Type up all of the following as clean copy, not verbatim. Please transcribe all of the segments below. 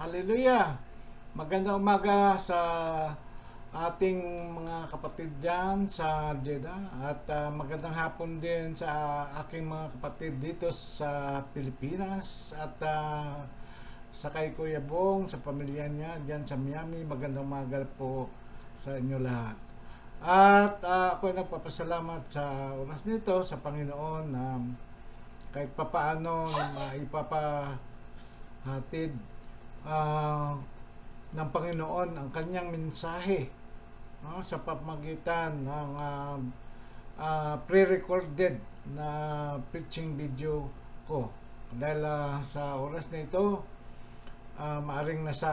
Hallelujah! Magandang umaga sa ating mga kapatid dyan sa Jeddah at magandang hapon din sa aking mga kapatid dito sa Pilipinas at sa kay Kuya Bong, sa pamilya niya dyan sa Miami. Magandang umaga po sa inyo lahat. At ako ay nagpapasalamat sa oras nito sa Panginoon na kahit papaano maipapahatid ng Panginoon ang kanyang mensahe, no, sa pamamagitan ng pre-recorded na preaching video ko. Dahil sa oras na ito, maaring nasa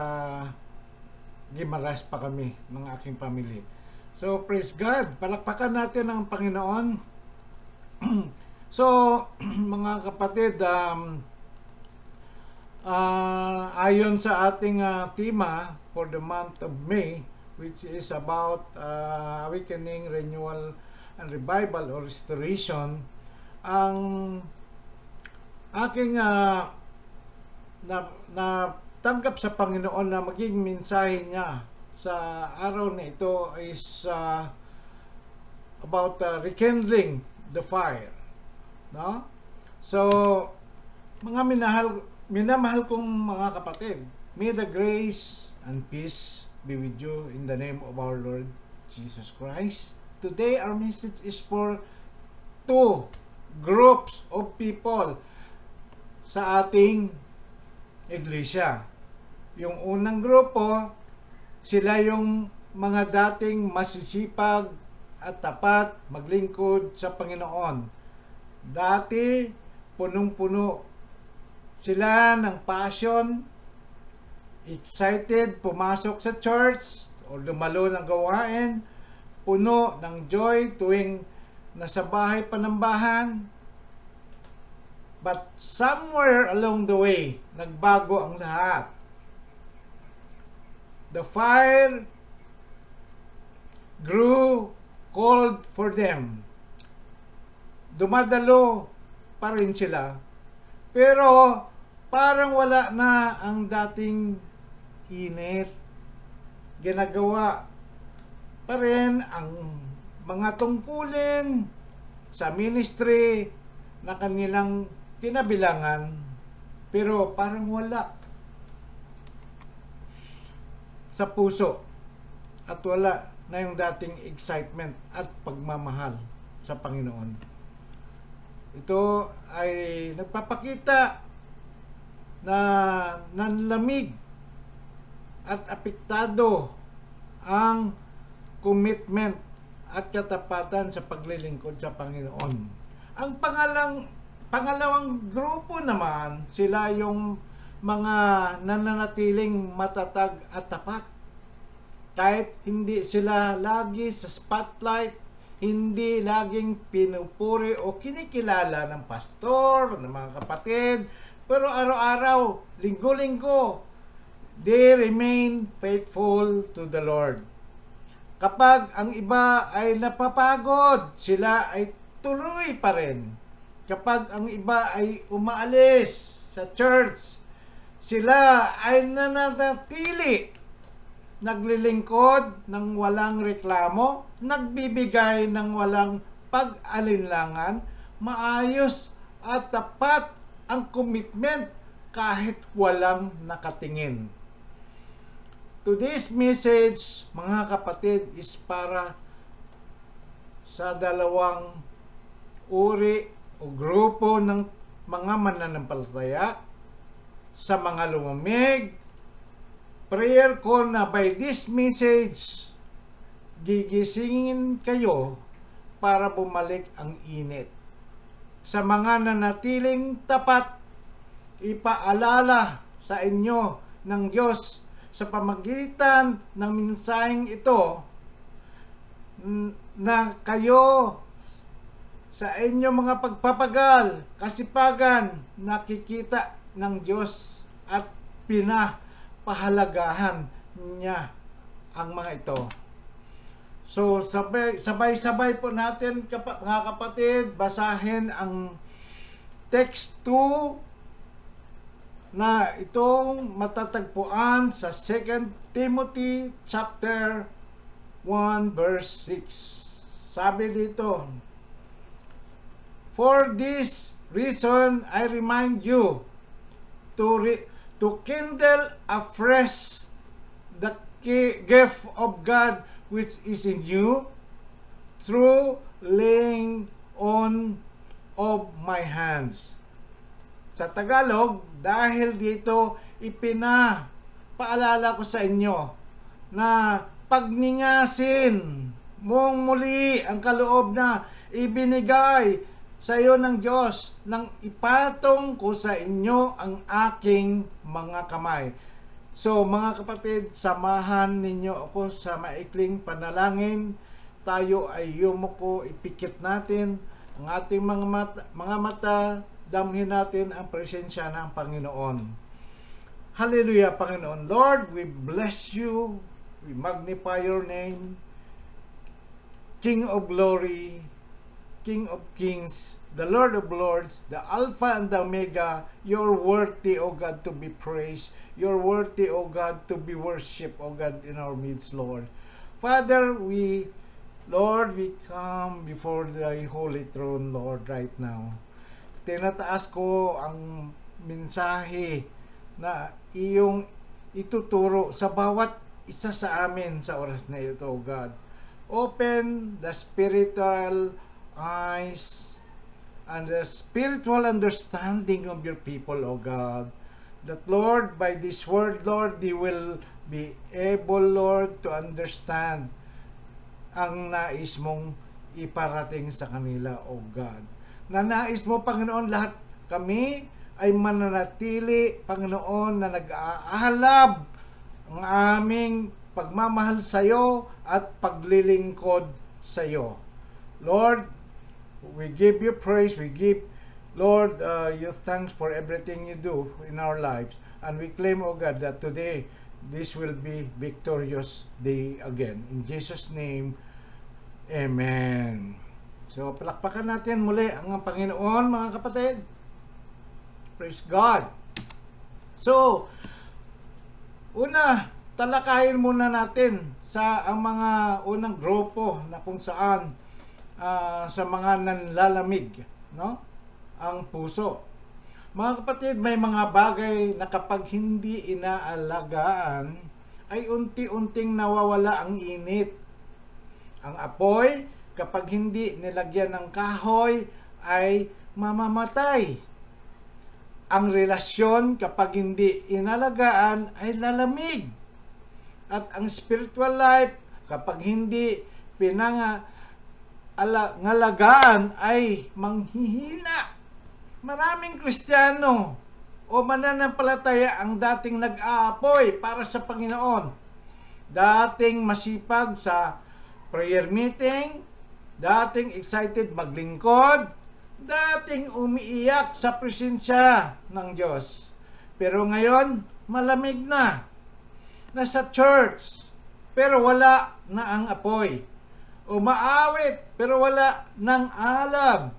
Gimaras pa kami ng aking family. So, praise God! Palakpakan natin ang Panginoon. So, mga kapatid, ayon sa ating tema for the month of May, which is about awakening, renewal, and revival or restoration, ang aking natanggap sa Panginoon na maging mensahe niya sa araw na ito is about rekindling the fire. No? So, mga minamahal kong mga kapatid, may the grace and peace be with you in the name of our Lord Jesus Christ. Today, our message is for two groups of people sa ating iglesia. Yung unang grupo, sila yung mga dating masisipag at tapat maglingkod sa Panginoon. Dati, punong-puno sila ng passion, excited pumasok sa church o dumalo ng gawain, puno ng joy tuwing nasa bahay panambahan. But somewhere along the way, nagbago ang lahat. The fire grew cold for them. Dumadalo pa rin sila, pero parang wala na ang dating init. Ginagawa pa rin ang mga tungkulin sa ministry na kanilang kinabilangan, pero parang wala sa puso at wala na yung dating excitement at pagmamahal sa Panginoon. Ito ay nagpapakita na nanlamig at apektado ang commitment at katapatan sa paglilingkod sa Panginoon. Ang pangalawang grupo naman, sila yung mga nananatiling matatag at tapat. Kahit hindi sila lagi sa spotlight, hindi laging pinupuri o kinikilala ng pastor, ng mga kapatid, pero araw-araw, linggo-linggo, they remain faithful to the Lord. Kapag ang iba ay napapagod, sila ay tuloy pa rin. Kapag ang iba ay umaalis sa church, sila ay nananatili, naglilingkod ng walang reklamo, nagbibigay ng walang pag-alinlangan, maayos at tapat ang commitment kahit walang nakatingin. Today's message, mga kapatid, is para sa dalawang uri o grupo ng mga mananampalataya. Sa mga lumamig, prayer ko na by this message, gigisingin kayo para bumalik ang init. Sa mga nanatiling tapat, ipaalala sa inyo ng Diyos sa pamagitan ng mensaheng ito na kayo sa inyong mga pagpapagal, kasipagan, nakikita ng Diyos at pinapahalagahan niya ang mga ito. So, sabay-sabay po natin, mga kapatid, basahin ang text 2 na itong matatagpuan sa 2 Timothy chapter 1 verse 6. Sabi dito, "For this reason I remind you to kindle afresh the gift of God which is in you through laying on of my hands." Sa Tagalog, dahil dito ipinapaalala ko sa inyo na pagningasin mong muli ang kaloob na ibinigay sa iyo ng Diyos nang ipatong ko sa inyo ang aking mga kamay. So mga kapatid, samahan ninyo ako sa maikling panalangin. Tayo ay yumuko, ipikit natin ang ating mga mata, damhin natin ang presensya ng Panginoon. Hallelujah, Panginoon. Lord, we bless you. We magnify your name. King of glory, King of kings, the Lord of lords, the Alpha and the Omega, you're worthy, O God, to be praised. You're worthy, O God, to be worshipped, O God, in our midst, Lord. Father, Lord, we come before thy holy throne, Lord, right now. Tinataas ko ang mensahe na iyong ituturo sa bawat isa sa amin sa oras na ito, O God. Open the spiritual eyes and the spiritual understanding of your people, O God. That, Lord, by this word, Lord, they will be able, Lord, to understand ang nais mong iparating sa kanila, O God. Na nais mo, Panginoon, lahat kami ay mananatili, Panginoon, na nag-aalab ang aming pagmamahal sa iyo at paglilingkod sa iyo. Lord, we give you praise, we give, Lord, you thanks for everything you do in our lives. And we claim, O God, that today, this will be victorious day again. In Jesus' name, Amen. So, palakpakan natin muli ang Panginoon, mga kapatid. Praise God. So, una, talakayin muna natin sa ang mga unang grupo na kung saan sa mga nanlalamig, no? Ang puso. Mga kapatid, may mga bagay na kapag hindi inaalagaan ay unti-unting nawawala ang init. Ang apoy, kapag hindi nilagyan ng kahoy, ay mamamatay. Ang relasyon, kapag hindi inalagaan, ay lalamig. At ang spiritual life, kapag hindi pinangalagaan, ay manghihina. Maraming Kristiyano o mananampalataya ang dating nag-aapoy para sa Panginoon. Dating masipag sa prayer meeting, dating excited maglingkod, dating umiiyak sa presensya ng Diyos. Pero ngayon, malamig na. Nasa church, pero wala na ang apoy. Umaawit, pero wala ng alab.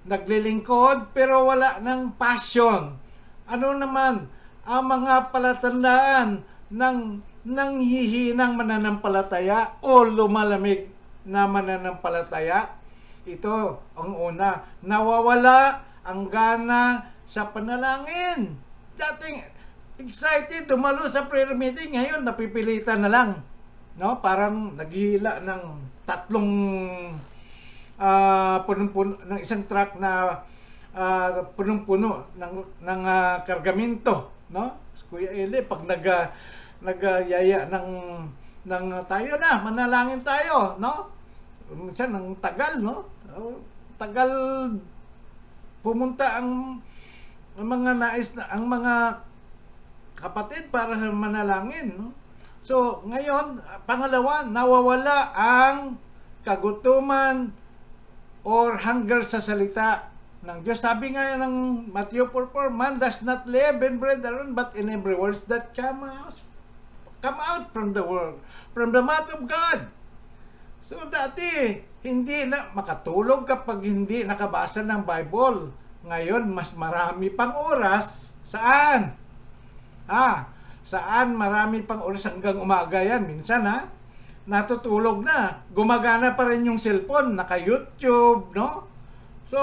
Naglilingkod, pero wala ng passion. Ano naman ang mga palatandaan ng nanghihinang mananampalataya o lumalamig na mananampalataya? Ito ang una, nawawala ang gana sa panalangin. Dating excited, dumalo sa prayer meeting, ngayon napipilitan na lang. No? Parang naghihila ng tatlong punong-puno ng isang truck na punong-puno ng kargamento, no? Kuya Eli, pag nagyaya ng tayo na, manalangin tayo, no? Minsan ang tagal, no? Tagal pumunta ang mga nais na ang mga kapatid para manalangin, no? So, ngayon, pangalawa, nawawala ang kagutuman or hunger sa salita ng Diyos. Sabi nga ng Matthew 4:4, man does not live in bread alone, but in every word that come out from the word, from the mouth of God. So dati, hindi na makatulog kapag hindi nakabasa ng Bible. Ngayon, mas marami pang oras. Saan? Saan marami pang oras hanggang umaga yan. Minsan natutulog na. Gumagana pa rin yung cellphone, naka-YouTube, no? So,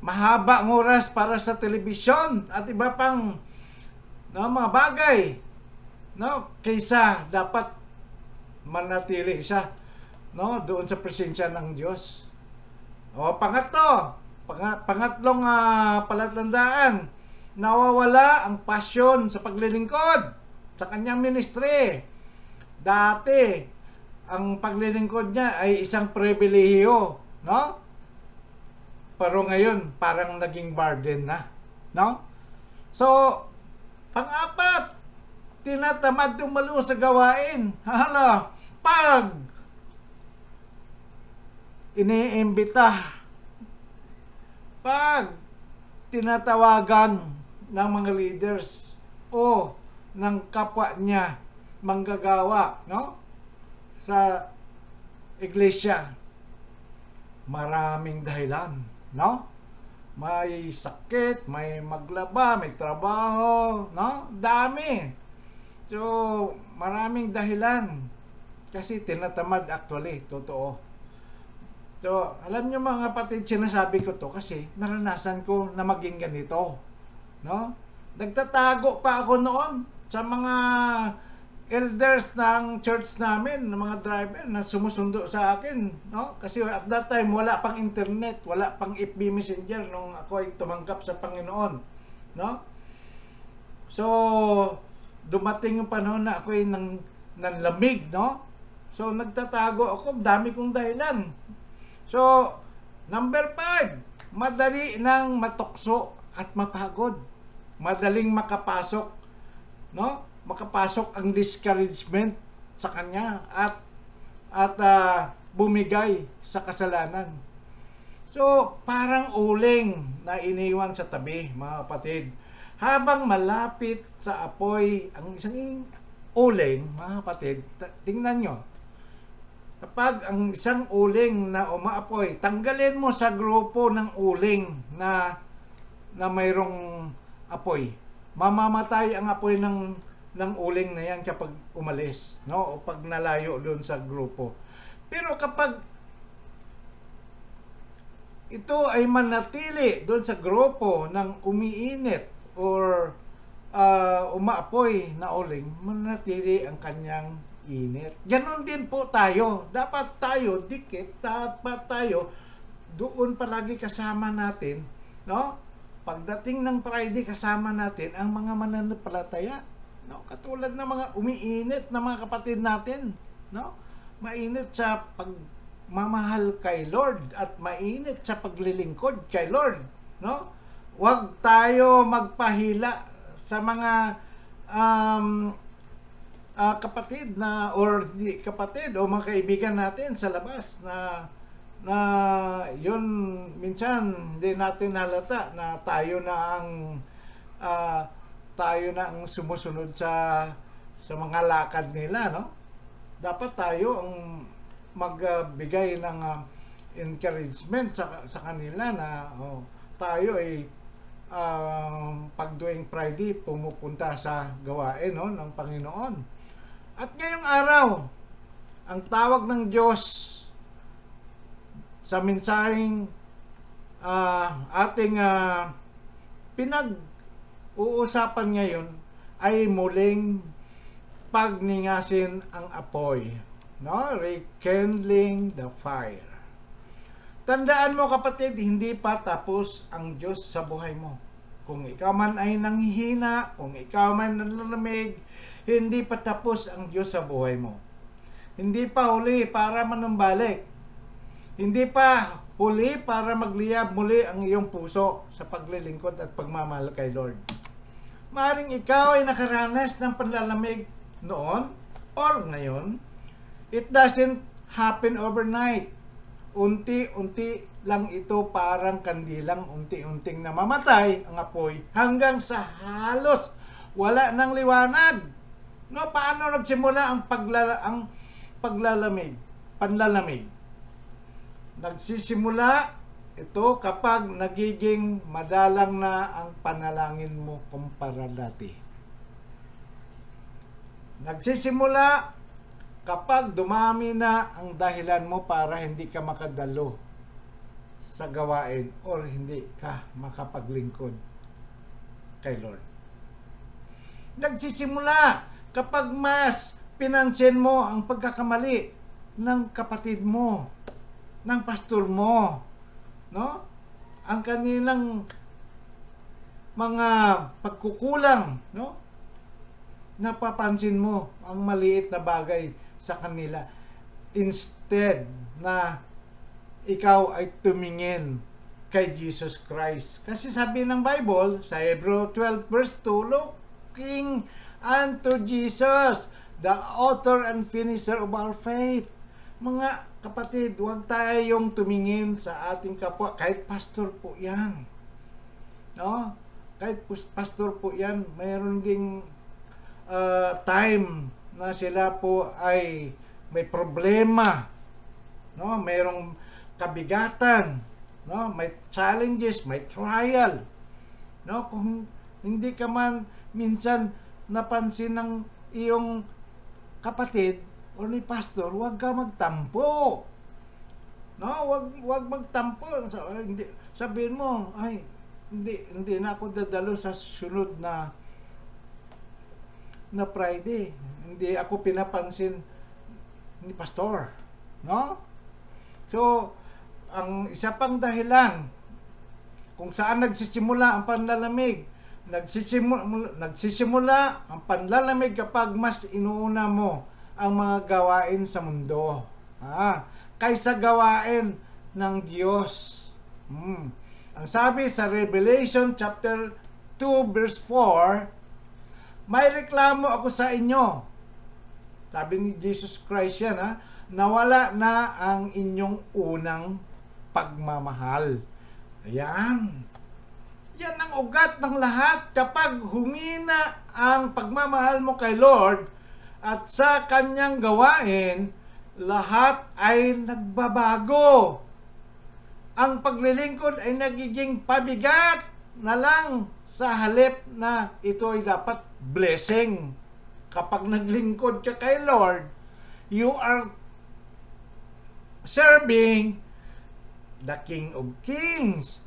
mahaba ang oras para sa telebisyon at iba pang mga bagay, no? Kaysa dapat manatili siya, no, doon sa presensya ng Diyos. Pangatlong palatandaan, nawawala ang passion sa paglilingkod sa kanyang ministry. Dati, ang paglilingkod niya ay isang pribilehiyo, no? Pero ngayon, parang naging burden na, no? So, pang-apat, tinatamad dumalo sa gawain. Pag iniimbita, pag tinatawagan ng mga leaders o ng kapwa niya manggagawa, no, sa iglesia, maraming dahilan, no? May sakit, may maglaba, may trabaho, no? Dami. So, maraming dahilan. Kasi tinatamad actually, totoo. So, alam niyo mga kapatid, sinasabi ko to kasi naranasan ko na maging ganito, no? Nagtatago pa ako noon sa mga elders ng church namin, ng mga driver na sumusundo sa akin, no? Kasi at that time wala pang internet, wala pang FB Messenger nung ako ay tumanggap sa Panginoon, no? So, dumating yung panahon na ako ay nanlamig, no? So, nagtatago ako, dami kong dahilan. So, number 5, madali nang matukso at mapagod. Madaling makapasok, no? Makapasok ang discouragement sa kanya at bumigay sa kasalanan. So, parang uling na iniwan sa tabi, mga kapatid. Habang malapit sa apoy ang isang uling, mga kapatid, tingnan nyo. Kapag ang isang uling na umaapoy, tanggalin mo sa grupo ng uling na mayroong apoy. Mamamatay ang apoy ng uling na yan kapag umalis, no? O pag nalayo doon sa grupo. Pero kapag ito ay manatili doon sa grupo ng umiinit or umaapoy na uling, manatili ang kanyang init. Ganon din po tayo. Dapat tayo, dapat tayo doon palagi kasama natin, no? Pagdating ng Friday, kasama natin ang mga mananampalataya. No, katulad ng mga umiinit na mga kapatid natin, no? Mainit sa pagmamahal kay Lord at mainit sa paglilingkod kay Lord, no? Huwag tayo magpahila sa mga kapatid na or di kapatid o mga kaibigan natin sa labas na yun minsan hindi natin halata na tayo na ang sumusunod sa mga lakad nila, no? Dapat tayo ang magbigay ng encouragement sa kanila na tayo ay pag tuwing Friday pumupunta sa gawain, no, ng Panginoon. At ngayong araw, ang tawag ng Diyos sa mensaheng ating pinag-uusapan ngayon ay muling pagningasin ang apoy, no? Rekindling the fire. Tandaan mo kapatid, hindi pa tapos ang Diyos sa buhay mo. Kung ikaw man ay nanghihina, kung ikaw man nanlalamig, hindi pa tapos ang Diyos sa buhay mo. Hindi pa huli para manumbalik. Hindi pa huli para magliyab muli ang iyong puso sa paglilingkod at pagmamahal kay Lord. Maaaring ikaw ay nakaranas ng panlalamig noon or ngayon. It doesn't happen overnight. Unti-unti lang ito, parang kandilang unti-unting namamatay ang apoy hanggang sa halos wala ng liwanag. No, paano nagsimula ang panlalamig? Nagsisimula ito kapag nagiging madalang na ang panalangin mo kumpara dati. Nagsisimula kapag dumami na ang dahilan mo para hindi ka makadalo sa gawain or hindi ka makapaglingkod kay Lord. Nagsisimula kapag mas pinansin mo ang pagkakamali ng kapatid mo, ng pastor mo, no? Ang kanilang mga pagkukulang, no? Napapansin mo ang maliit na bagay sa kanila instead na ikaw ay tumingin kay Jesus Christ. Kasi sabi ng Bible sa Hebrew 12 verse 2, looking unto Jesus, the author and finisher of our faith. Mga kapatid, huwag tayong tumingin sa ating kapwa. Kahit pastor po yan. No? Kahit pastor po yan, mayroon ding time na sila po ay may problema. No? Mayroong kabigatan. No? May challenges, may trial. No? Kung hindi ka man minsan napansin ng iyong kapatid o ni pastor, huwag ka magtampo. No, wag magtampo. Hindi sabihin mo, ay hindi na ako dadalo sa sunod na Friday. Hindi ako pinapansin ni pastor. No? So, ang isa pang dahilan kung saan nagsisimula ang panlalamig, nagsisimula ang panlalamig kapag mas inuuna mo ang mga gawain sa mundo kaysa gawain ng Diyos. Ang sabi sa Revelation chapter 2 verse 4, may reklamo ako sa inyo. Sabi ni Jesus Christ yan, nawala na ang inyong unang pagmamahal. Ayan. Yan ang ugat ng lahat. Kapag humina ang pagmamahal mo kay Lord at sa kanyang gawain, lahat ay nagbabago. Ang paglilingkod ay nagiging pabigat na lang sa halip na ito ay dapat blessing. Kapag naglingkod ka kay Lord, you are serving the King of Kings.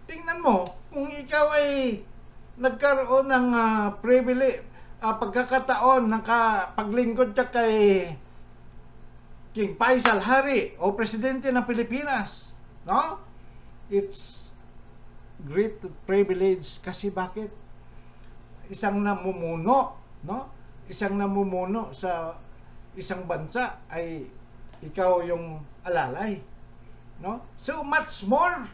Tingnan mo, kung ikaw ay nagkaroon ng pagkakataon ng paglingkod ka kay King Faisal Hari o Presidente ng Pilipinas, no? It's great privilege kasi bakit? Isang namumuno, no? Isang namumuno sa isang bansa ay ikaw yung alalay, no? So much more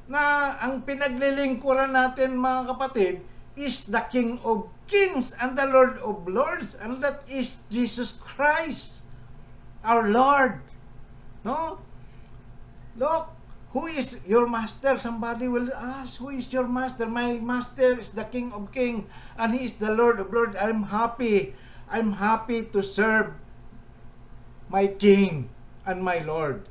na ang pinaglilingkuran natin, mga kapatid, is the King of Kings and the Lord of Lords, and that is Jesus Christ, our Lord. No? Look, who is your master? Somebody will ask, who is your master? My master is the King of Kings, and He is the Lord of Lords. I'm happy to serve my King and my Lord.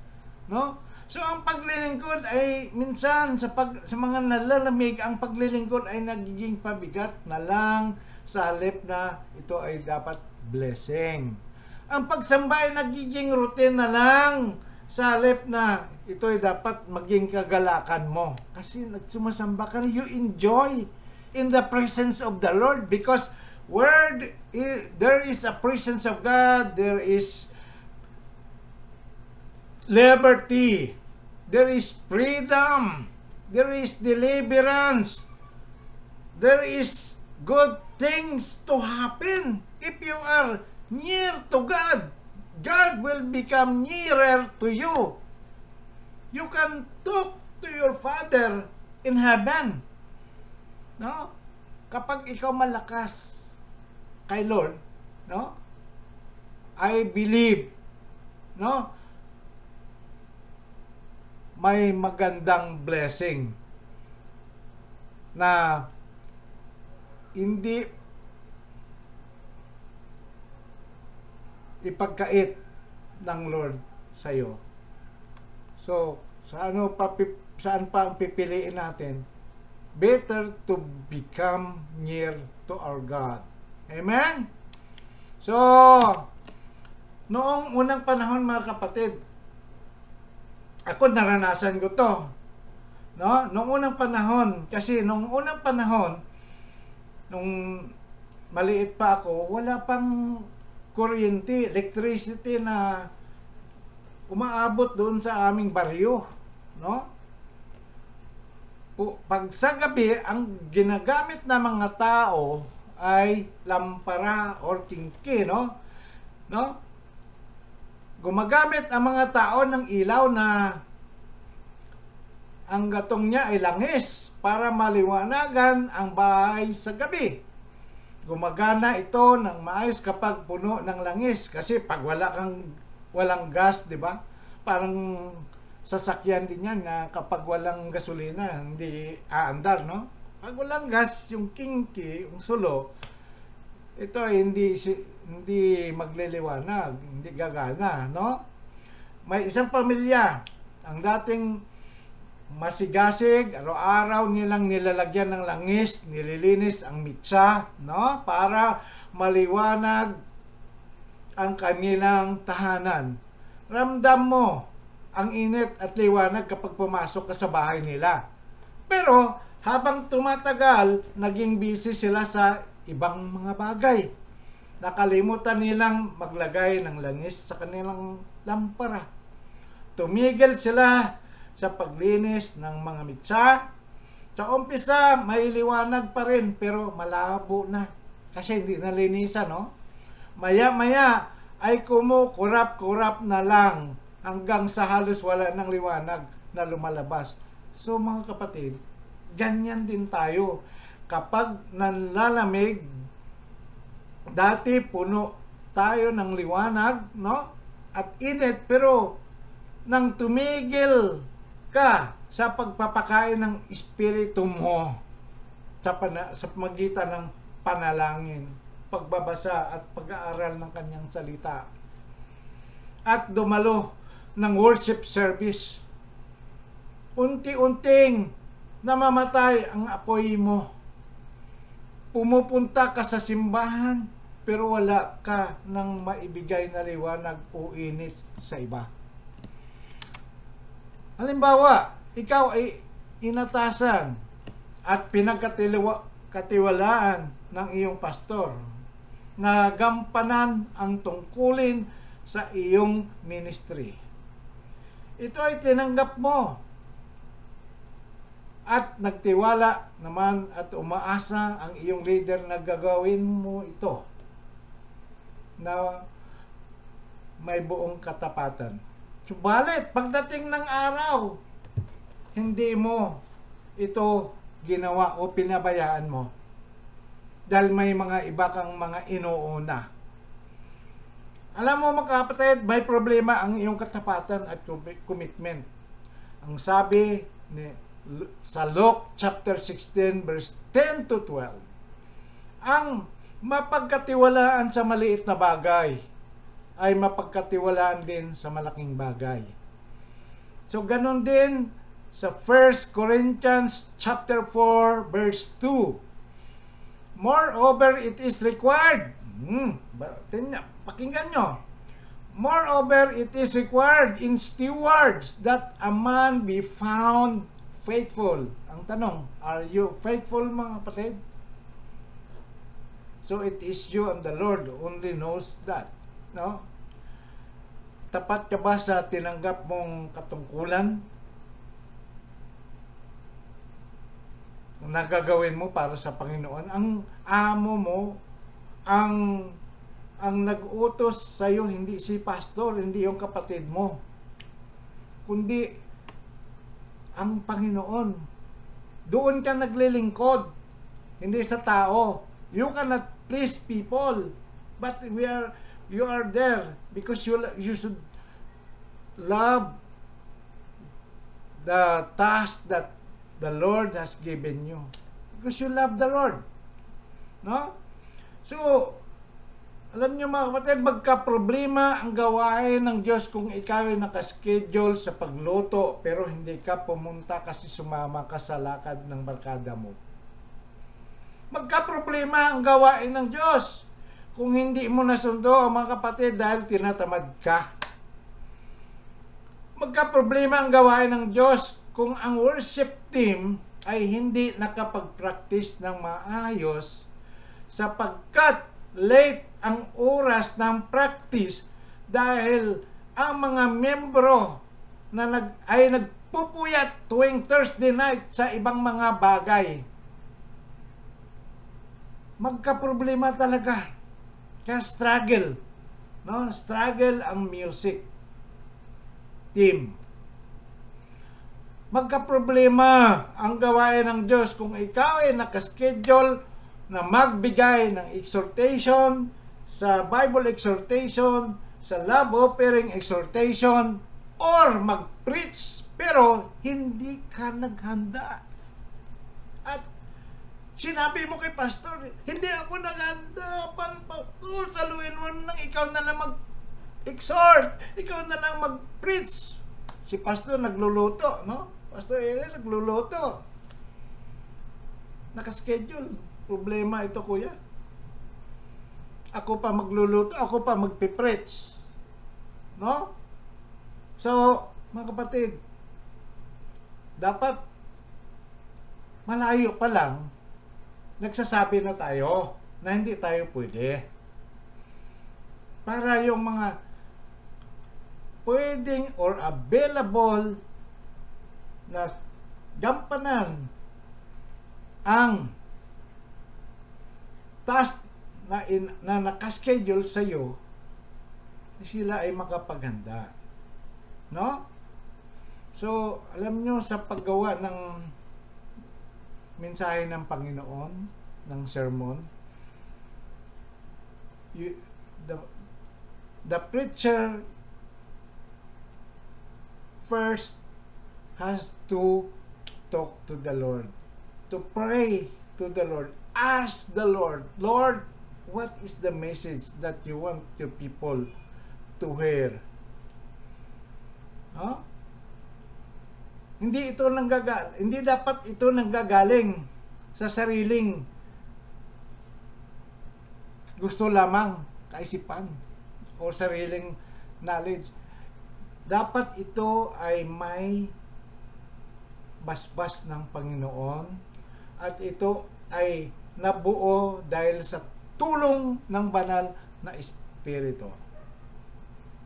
No? So ang paglilingkod ay minsan sa mga nalalamig, ang paglilingkod ay nagiging pabigat na lang sa halip na ito ay dapat blessing. Ang pagsamba ay nagiging routine na lang sa halip na ito ay dapat maging kagalakan mo. Kasi nagsumasamba ka na, you enjoy in the presence of the Lord, because where there is a presence of God, there is liberty, there is freedom, there is deliverance, there is good things to happen. If you are near to God, God will become nearer to you. You can talk to your Father in heaven. No? Kapag ikaw malakas kay Lord, no? I believe, no? May magandang blessing na hindi ipagkait ng Lord sa iyo. So, Saan pa ang pipiliin natin? Better to become near to our God. Amen? So, noong unang panahon mga kapatid, ako naranasan ko to. No? Noong unang panahon, kasi noong unang panahon, nung maliit pa ako, wala pang kuryente, electricity na umaabot doon sa aming baryo, no? Pag sa gabi, ang ginagamit ng mga tao ay lampara or kingki, no? Gumagamit ang mga tao ng ilaw na ang gatong niya ay langis para maliwanagan ang bahay sa gabi. Gumagana ito ng maayos kapag puno ng langis, kasi pag walang gas, di ba? Parang sasakyan din yan na kapag walang gasolina, hindi aandar, no? Pag walang gas, yung kingki, yung sulo, ito ay hindi magliliwanag, hindi gagana, no? May isang pamilya, ang dating masigasig, araw-araw nilang nilalagyan ng langis, nililinis ang mitsa, no? Para maliwanag ang kanilang tahanan. Ramdam mo ang init at liwanag kapag pumasok ka sa bahay nila. Pero habang tumatagal, naging busy sila sa ibang mga bagay. Nakalimutan nilang maglagay ng langis sa kanilang lampara. Tumigil sila sa paglinis ng mga mitsa. Sa umpisa, may liwanag pa rin, pero malabo na. Kasi hindi nalinisan, no? Maya-maya ay kumukurap-kurap na lang hanggang sa halos wala ng liwanag na lumalabas. So mga kapatid, ganyan din tayo. Kapag nanlalamig, dati puno tayo ng liwanag, no? At init, pero nang tumigil ka sa pagpapakain ng espiritu mo sa magitan ng panalangin, pagbabasa at pag-aaral ng kanyang salita, at dumalo ng worship service, unti-unting namamatay ang apoy mo. Pumupunta ka sa simbahan, pero wala ka ng maibigay na liwanag o init sa iba. Halimbawa, ikaw ay inatasan at pinagkatiwalaan ng iyong pastor na gampanan ang tungkulin sa iyong ministry. Ito ay tinanggap mo at nagtiwala naman at umaasa ang iyong leader na gagawin mo ito na may buong katapatan. Subalit, pagdating ng araw, hindi mo ito ginawa o pinabayaan mo dahil may mga iba kang mga inuuna. Alam mo mga kapatid, may problema ang iyong katapatan at commitment. Ang sabi sa Luke chapter 16 verse 10 to 12, ang mapagkatiwalaan sa maliit na bagay ay mapagkatiwalaan din sa malaking bagay. So ganun din sa 1 Corinthians chapter 4 verse 2. Moreover, it is required. Pakinggan nyo. Moreover, it is required in stewards that a man be found faithful. Ang tanong, are you faithful mga kapatid? So it is you and the Lord who only knows that. No? Tapat ka ba sa tinanggap mong katungkulan? Nagagawin mo para sa Panginoon? Ang amo mo, ang nag-utos sa iyo, hindi si pastor, hindi yung kapatid mo, kundi ang Panginoon. Doon ka naglilingkod, hindi sa tao. You cannot please people, but you are there because you should love the task that the Lord has given you, because you love the Lord, no? So Alam niyo mga kapatid, magka-problema ang gawain ng Diyos kung ikaw ay nakaschedule sa pagluto pero hindi ka pumunta kasi sumama ka sa lakad ng barkada mo. Magka-problema ang gawain ng Diyos kung hindi mo nasundo ang mga kapatid dahil tinatamad ka. Magka-problema ang gawain ng Diyos kung ang worship team ay hindi nakapag-practice ng maayos sapagkat late ang oras ng practice dahil ang mga membro na ay nagpupuyat tuwing Thursday night sa ibang mga bagay. Magka-problema talaga. Kaya struggle. No? Struggle ang music team. Magka-problema ang gawain ng Diyos kung ikaw ay nakaschedule na magbigay ng exhortation, sa Bible exhortation, sa love offering exhortation, or mag-preach, pero hindi ka naghanda. At sinabi mo kay pastor, hindi ako naghanda, pastor, saluhin mo na lang, ikaw na lang mag-exhort, ikaw na lang mag-preach. Si pastor nagluluto, no? Pastor Ariel nagluluto. Nakaschedule. Problema ito, kuya. Ako pa magluluto, ako pa magpipreach. No? So, mga kapatid, dapat malayo pa lang, nagsasabi na tayo na hindi tayo pwede. Para yung mga pwedeng or available na gampanan ang task na nakaschedule sa iyo, sila ay makapaghanda. No? So, alam nyo, sa paggawa ng mensahe ng Panginoon, ng sermon, the preacher first has to talk to the Lord, to pray to the Lord, ask the Lord, Lord, what is the message that you want your people to hear? Huh? Hindi dapat ito nanggagaling sa sariling gusto lamang, kaisipan, o sariling knowledge. Dapat ito ay may basbas ng Panginoon at ito ay nabuo dahil sa tulong ng banal na Espiritu.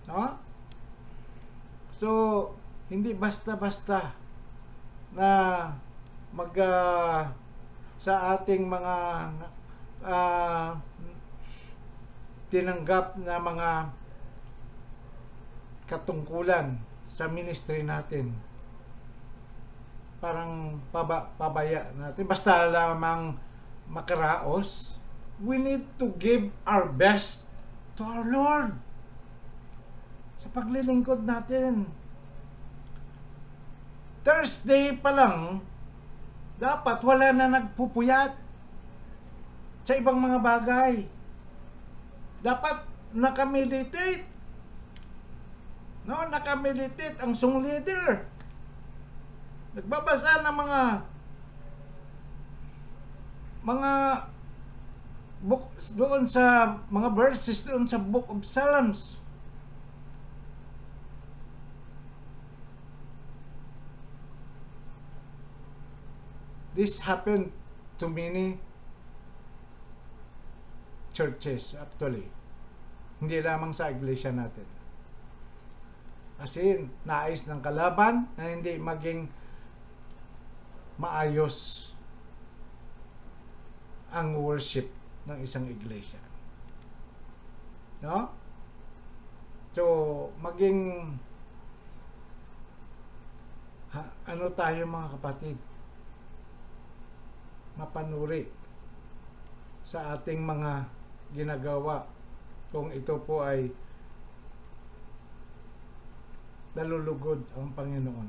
No? So, hindi basta-basta na sa ating mga tinanggap na mga katungkulan sa ministry natin. Parang pabaya natin. Basta lamang makaraos. We need to give our best to our Lord sa paglilingkod natin. Thursday pa lang, dapat wala na nagpupuyat sa ibang mga bagay. Dapat nakameditate. No, nakameditate ang song leader. Nagbabasa ng mga book doon sa mga verses doon sa Book of Psalms. This happened to many churches actually. Hindi lamang sa iglesia natin. Kasi nais ng kalaban na hindi maging maayos ang worship ng isang iglesia. No? So, maging ano tayo mga kapatid? Mapanuri sa ating mga ginagawa kung ito po ay nalulugod ang Panginoon.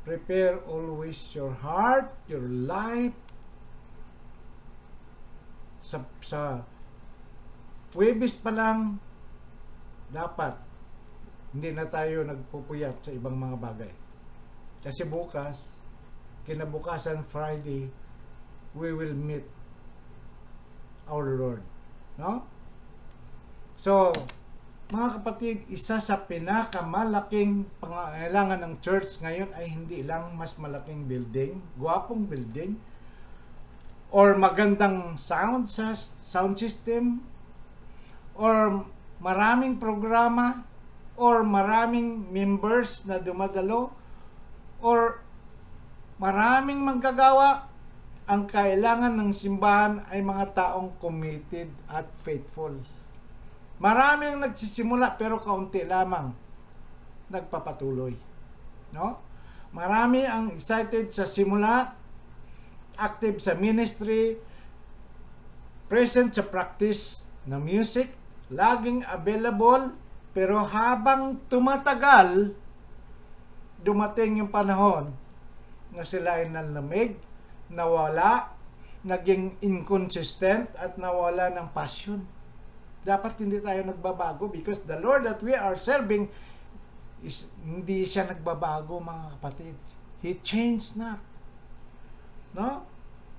Prepare always your heart, your life sa Huwebes pa lang, dapat hindi na tayo nagpupuyat sa ibang mga bagay. Kasi bukas, kinabukasan Friday, we will meet our Lord. No? So, mga kapatid, isa sa pinakamalaking pangangailangan ng church ngayon ay hindi lang mas malaking building, gwapong building, or magandang sound system, or maraming programa, or maraming members na dumadalo, or maraming manggagawa. Ang kailangan ng simbahan ay mga taong committed at faithful. Maraming nagsisimula pero kaunti lamang nagpapatuloy. No? Marami ang excited sa simula, active sa ministry, present sa practice ng music, laging available, pero habang tumatagal, dumating yung panahon na sila ay nanlamig, nawala, naging inconsistent, at nawala ng passion. Dapat hindi tayo nagbabago because the Lord that we are serving hindi siya nagbabago, mga kapatid. He changed not. No?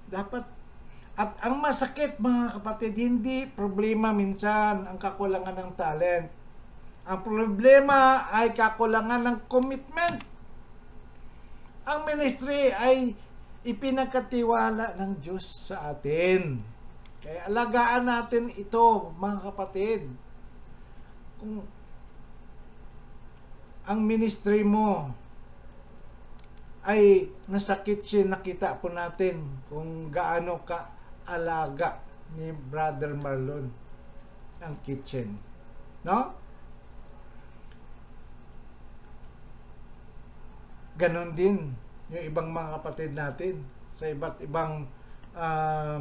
Dapat, at ang masakit, mga kapatid, hindi problema minsan ang kakulangan ng talent. Ang problema ay kakulangan ng commitment. Ang ministry ay ipinagkatiwala ng Diyos sa atin. Kaya alagaan natin ito, mga kapatid. Kung ang ministry mo ay nasa kitchen, nakita po natin kung gaano ka alaga ni Brother Marlon ang kitchen. No? Ganon din yung ibang mga kapatid natin sa iba't ibang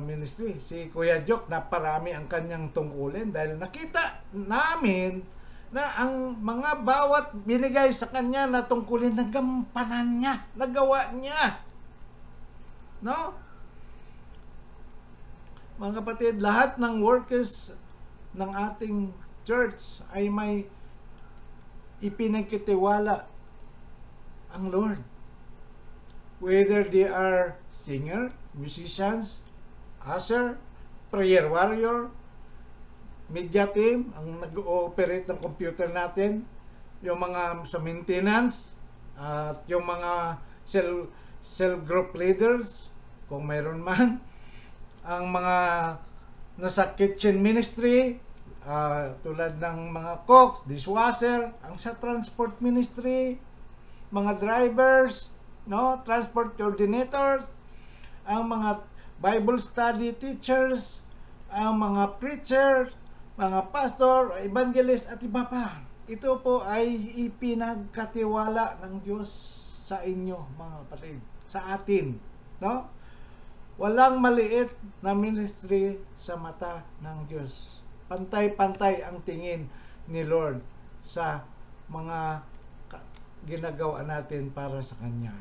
ministry. Si Kuya Jok, naparami ang kanyang tungkulin dahil nakita namin na ang mga bawat binigay sa kanya na tungkulin, nagampanan niya, nagawa niya. No? Mga kapatid, lahat ng workers ng ating church ay may ipinagkitiwala ang Lord. Whether they are singer, musicians, usher, prayer warrior, media team, ang nag-ooperate ng computer natin, yung mga sa maintenance, at yung mga cell group leaders, kung mayroon man, ang mga nasa kitchen ministry, tulad ng mga cooks, dishwasher, ang sa transport ministry, mga drivers, no, transport coordinators, ang mga Bible study teachers, ang mga preachers, mga pastor, evangelist, at iba pa. Ito po ay ipinagkatiwala ng Diyos sa inyo, mga kapatid, sa atin, no? Walang maliit na ministry sa mata ng Diyos. Pantay-pantay ang tingin ni Lord sa mga ginagawa natin para sa Kanya.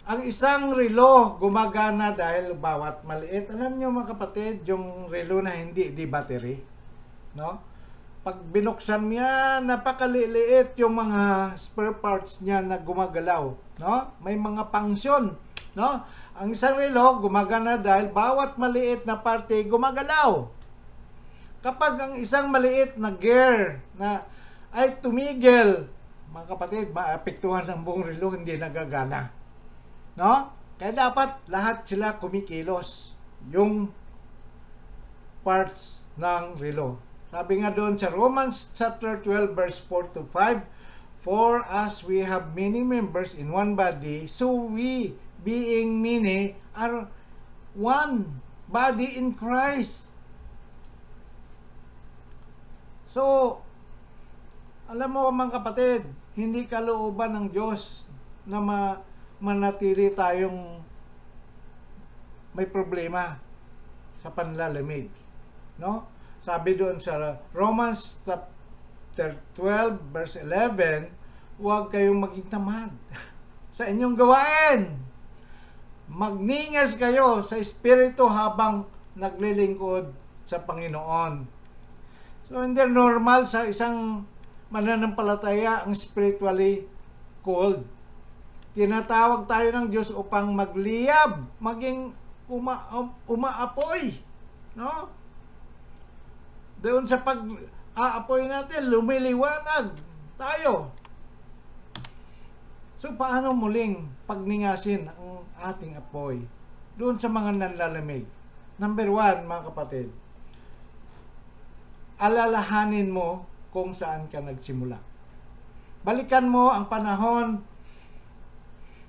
Ang isang relo gumagana dahil bawat maliit. Alam niyo, mga kapatid, yung relo na hindi di battery, no? Pag binuksan niya, napakaliliit yung mga spare parts niya na gumagalaw, no? May mga pangsyon, no? Ang isang relo gumagana dahil bawat maliit na parte gumagalaw. Kapag ang isang maliit na gear na ay tumigil, mga kapatid, maapektuhan ng buong relo, hindi nagagana. No? Kaya dapat lahat sila kumikilos, yung parts ng relo. Sabi nga doon sa Romans chapter 12 verse 4 to 5, "For as we have many members in one body, so we, being many, are one body in Christ." So, alam mo, mga kapatid, hindi kalooban ng Diyos na manatili tayong may problema sa panlalamig. No? Sabi doon sa Romans chapter 12 verse 11, huwag kayong maging tamad sa inyong gawain. Magningas kayo sa Espiritu habang naglilingkod sa Panginoon. So, hindi normal sa isang mananampalataya ang spiritually cold. Tinatawag tayo ng Diyos upang magliyab, maging umaapoy. No? Doon sa pag-aapoy natin, lumiliwanag tayo. So, paano muling pagningasin ang ating apoy doon sa mga nanlalamig? Number 1, mga kapatid, alalahanin mo kung saan ka nagsimula. Balikan mo ang panahon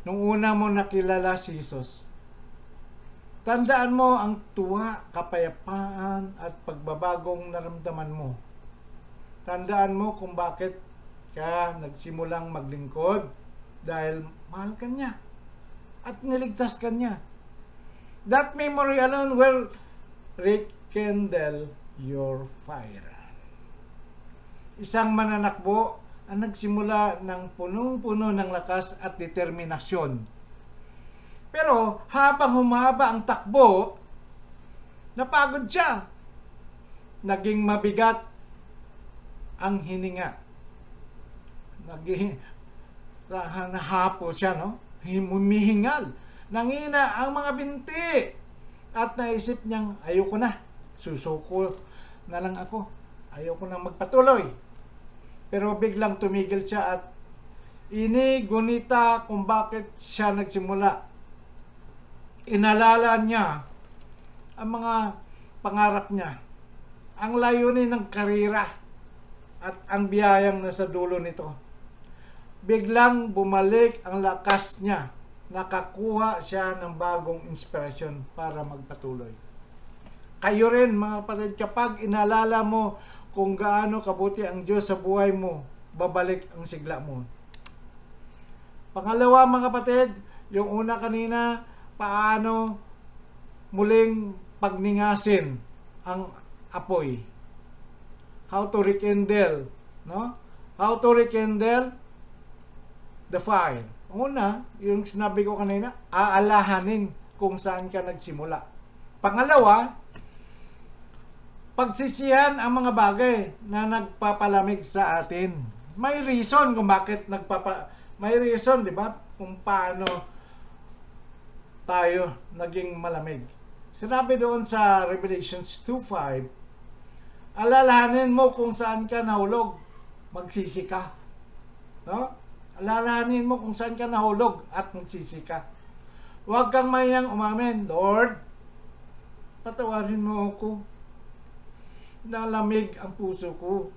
nung una mo nakilala si Jesus. Tandaan mo ang tuwa, kapayapaan at pagbabagong naramdaman mo. Tandaan mo kung bakit ka nagsimulang maglingkod dahil mahal ka niya at niligtas ka niya. That memory alone will rekindle your fire. Isang mananakbo ang nagsimula ng punong-puno ng lakas at determinasyon. Pero habang humaba ang takbo, napagod siya. Naging mabigat ang hininga. Nahapo siya, no? Humihingal. Nangina ang mga binti. At naisip niyang, ayoko na. Susuko na lang ako. Ayoko na magpatuloy. Pero biglang tumigil siya at inigunita kung bakit siya nagsimula. Inalala niya ang mga pangarap niya. Ang layunin ng karera at ang biyayang nasa dulo nito. Biglang bumalik ang lakas niya. Nakakuha siya ng bagong inspirasyon para magpatuloy. Kayo rin, mga kapatid, kapag inalala mo kung gaano kabuti ang Diyos sa buhay mo, babalik ang sigla mo. Pangalawa, mga kapatid, yung una kanina, paano muling pagningasin ang apoy. How to rekindle, no? How to rekindle the fire. Una, yung sinabi ko kanina, aalahanin kung saan ka nagsimula. Pangalawa, pagsisihan ang mga bagay na nagpapalamig sa atin. May reason kung bakit may reason, di ba? Kung paano tayo naging malamig. Sinabi doon sa Revelations 2:5, alalahanin mo kung saan ka nahulog, magsisi ka. No? Alalahanin mo kung saan ka nahulog at magsisi ka. Huwag kang mayang umamin, Lord, patawarin mo ako. Nalamig ang puso ko.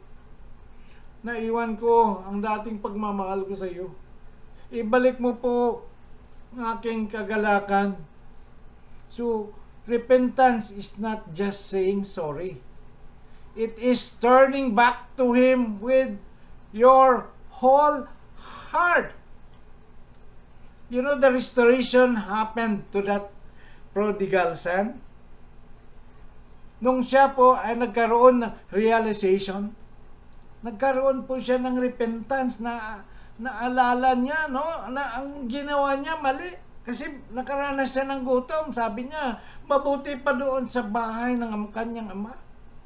Naiwan ko ang dating pagmamahal ko sa iyo. Ibalik mo po ang aking kagalakan. So, repentance is not just saying sorry. It is turning back to Him with your whole heart. You know, the restoration happened to that prodigal son. Nung siya po ay nagkaroon ng realization, nagkaroon po siya ng repentance na naalala niya, no, na ang ginawa niya mali. Kasi nakaranas siya ng gutom. Sabi niya, mabuti pa doon sa bahay ng kanyang ama.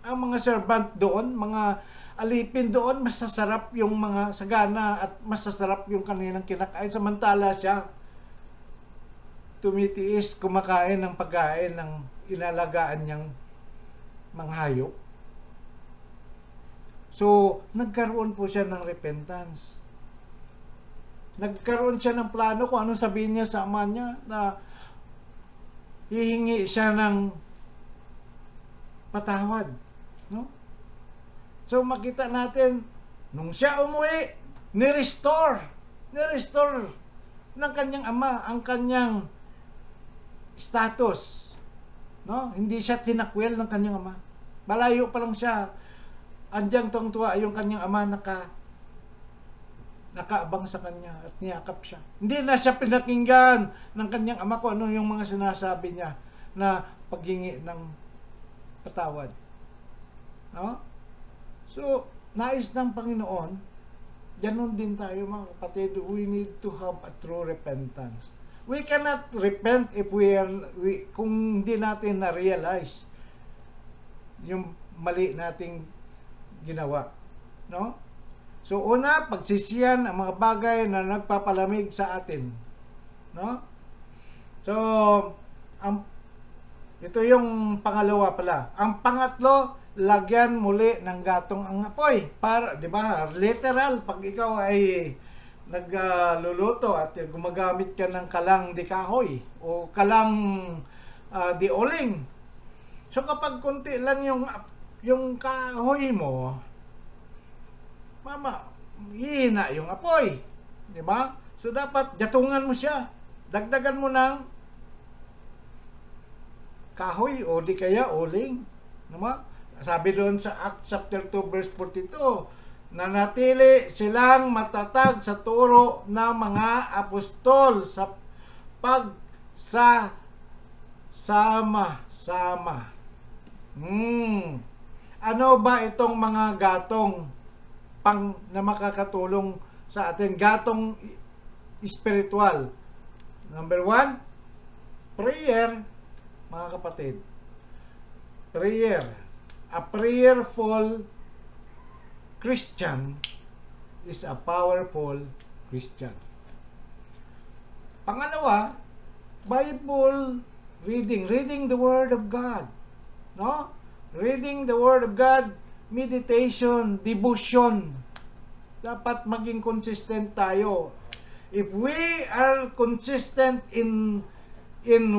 Ang mga servant doon, mga alipin doon, masasarap yung mga sagana at masasarap yung kanilang kinakain. Samantala siya, tumitiis, kumakain ng pagkain ng inalagaan niyang mga hayop. So, nagkaroon po siya ng repentance. Nagkaroon siya ng plano kung anong sabihin niya sa ama niya, na hihingi siya ng patawad. No? So, makita natin, nung siya umuwi, ni-restore ng kanyang ama ang kanyang status. No? Hindi siya tinakwil ng kanyang ama. Malayo pa lang siya. Andyang tuwang-tuwa yung kanyang ama nakaabang sa kanya at niyakap siya. Hindi na siya pinakinggan ng kanyang ama kung ano yung mga sinasabi niya na paghingi ng patawad. No? So, nais ng Panginoon, ganun din tayo mga kapatid, we need to have a true repentance. We cannot repent if kung hindi natin na-realize yung mali nating ginawa, no? So una, pagsisihan ang mga bagay na nagpapalamig sa atin, no? So ito yung pangalawa pala. Ang pangatlo, lagyan muli ng gatong ang apoy. Para, 'di ba? Literal, pag ikaw ay nagluluto at gumagamit ka ng kalang di kahoy o kalang di oling. So kapag konti lang yung kahoy mo, hihina yung apoy, 'di ba? So dapat gatungan mo siya. Dagdagan mo ng kahoy o di kaya uling, 'di ba? Sabi doon sa Acts chapter 2 verse 42, nanatili silang matatag sa turo ng mga apostol sa pagsama-sama. Ano ba itong mga gatong na makakatulong sa atin? Gatong spiritual. Number 1, prayer, mga kapatid. Prayer. A prayerful Christian is a powerful Christian. Pangalawa, Bible reading. Reading the Word of God. No? Reading the Word of God, meditation, devotion. Dapat maging consistent tayo. If we are consistent in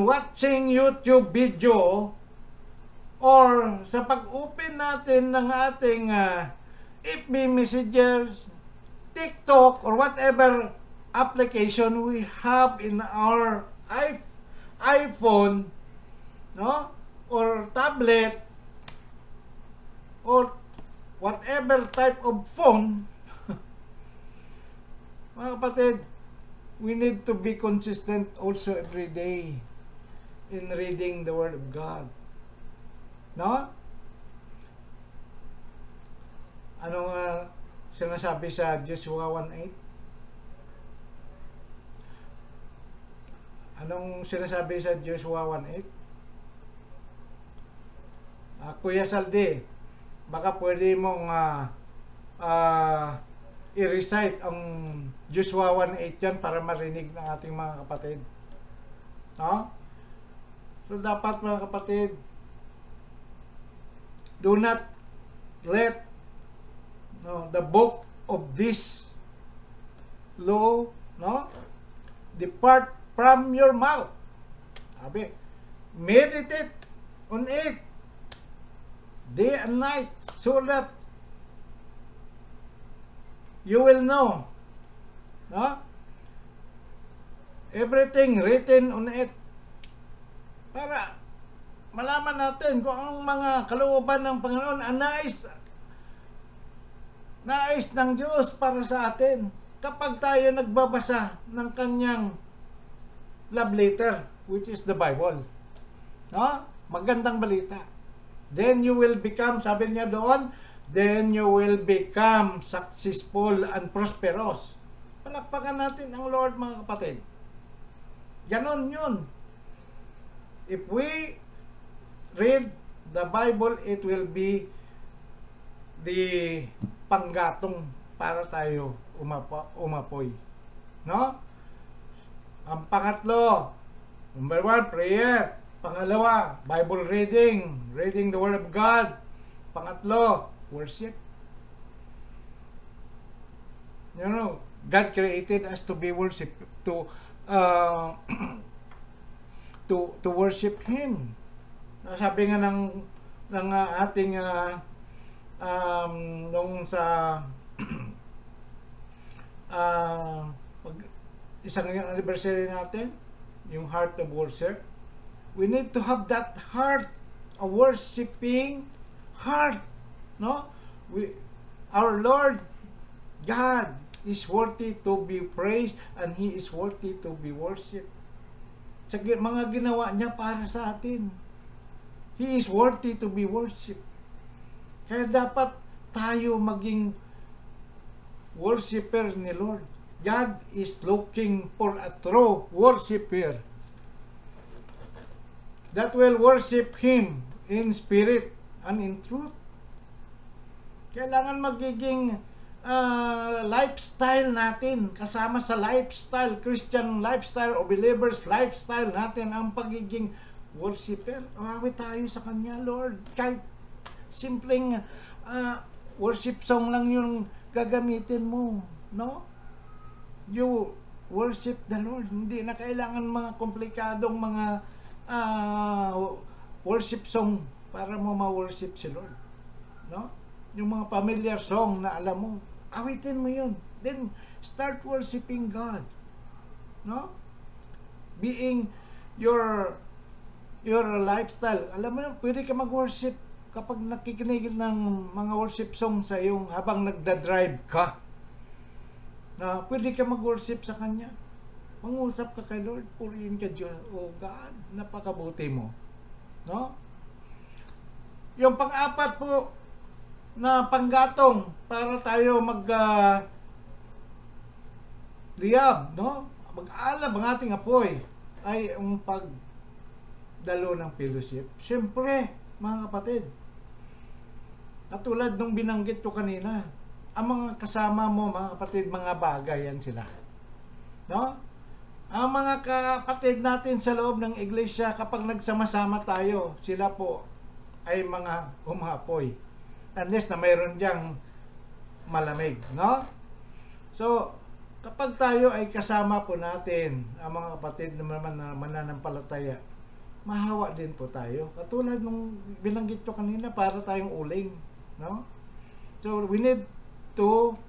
watching YouTube video or sa pag-open natin ng ating FB messages, TikTok, or whatever application we have in our iPhone, no, or tablet, or whatever type of phone, mga kapatid, we need to be consistent also every day in reading the Word of God. No? Anong sinasabi sa Joshua 1:8? Anong sinasabi sa Joshua 1:8? Kuya Saldi, baka pwede mong i-recite ang Joshua 1:8 yan para marinig ng ating mga kapatid. No? So dapat, mga kapatid, do not let the book of this law, no, depart from your mouth. Sabi, meditate on it day and night so that you will know, no, everything written on it, para malaman natin kung ang mga kalooban ng Panginoon ang nais ng Diyos para sa atin kapag tayo nagbabasa ng kanyang love letter, which is the Bible. No? Magandang balita. Then you will become, sabi niya doon, then you will become successful and prosperous. Palakpakan natin ang Lord, mga kapatid. Ganon yun. If we read the Bible, it will be the panggatong para tayo umapoy. No? Ang pangatlo, number 1, prayer. Pangalawa, Bible reading. Reading the Word of God. Pangatlo, worship. You know, God created us to be worship, to worship Him. Sabi nga ng ating nung sa isang anniversary natin, yung heart of worship, we need to have that heart, a worshiping heart, no? Our Lord God is worthy to be praised and He is worthy to be worshipped. Sa mga ginawa niya para sa atin, He is worthy to be worshipped. Kaya dapat tayo maging worshiper ni Lord. God is looking for a true worshiper that will worship Him in spirit and in truth. Kailangan magiging lifestyle natin, kasama sa lifestyle, Christian lifestyle o believers lifestyle natin ang pagiging worshiper. Awit tayo sa Kanya, Lord. Kahit simpleng worship song lang yung gagamitin mo, no? You worship the Lord. Hindi na kailangan mga komplikadong mga worship song para mo ma-worship si Lord, no? Yung mga familiar song na alam mo, awitin mo yun. Then, start worshiping God. No? Being your lifestyle. Alam mo yun, pwede ka mag-worship kapag nakikinig ng mga worship song sa iyong habang nagda-drive ka. Na pwede ka mag-worship sa Kanya. Mangusap ka kay Lord, purihin ka Diyos. Oh God, napakabuti mo. No? Yung pang-apat po, na panggatong para tayo liyab, no? Mag-alab ang ating apoy ay ang pagdalo ng fellowship. Siyempre, mga kapatid, katulad nung binanggit ko kanina, ang mga kasama mo, mga kapatid, mga bagay yan sila. No? Ang mga kapatid natin sa loob ng iglesia, kapag nagsama-sama tayo, sila po ay mga umapoy. Unless na mayroon diyang malamig, no? So, kapag tayo ay kasama po natin, ang mga kapatid naman na mananampalataya, mahawa din po tayo. Katulad nung binanggit ko kanina, para tayong uling, no? So, we need to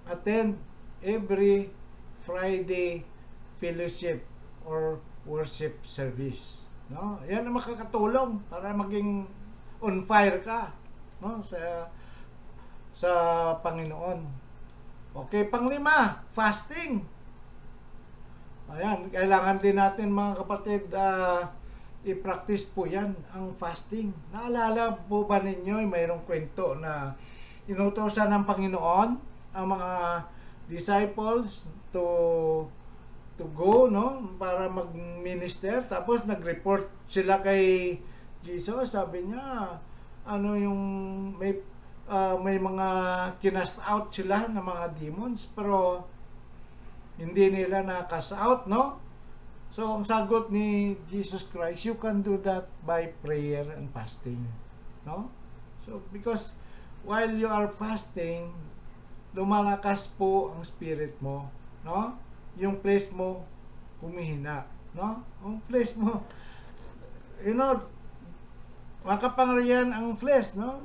attend every Friday fellowship or worship service, no? Yan ang makakatulong para maging on fire ka, no, sa Panginoon. Okay, panglima, fasting. Ayan, kailangan din natin mga kapatid i-practice po yan, ang fasting. Naalala po ba ninyo, mayroong kwento na inutosan ng Panginoon ang mga disciples to go, no, para mag-minister, tapos nag-report sila kay Jesus. Sabi niya, ano yung may mga kinast out sila ng mga demons, pero hindi nila na-cast out, no? So, ang sagot ni Jesus Christ, you can do that by prayer and fasting, no? So, because while you are fasting, lumalakas po ang spirit mo, no? Yung flesh mo humihina, no? Yung flesh mo, you know, makapangyarihan ang flesh, no?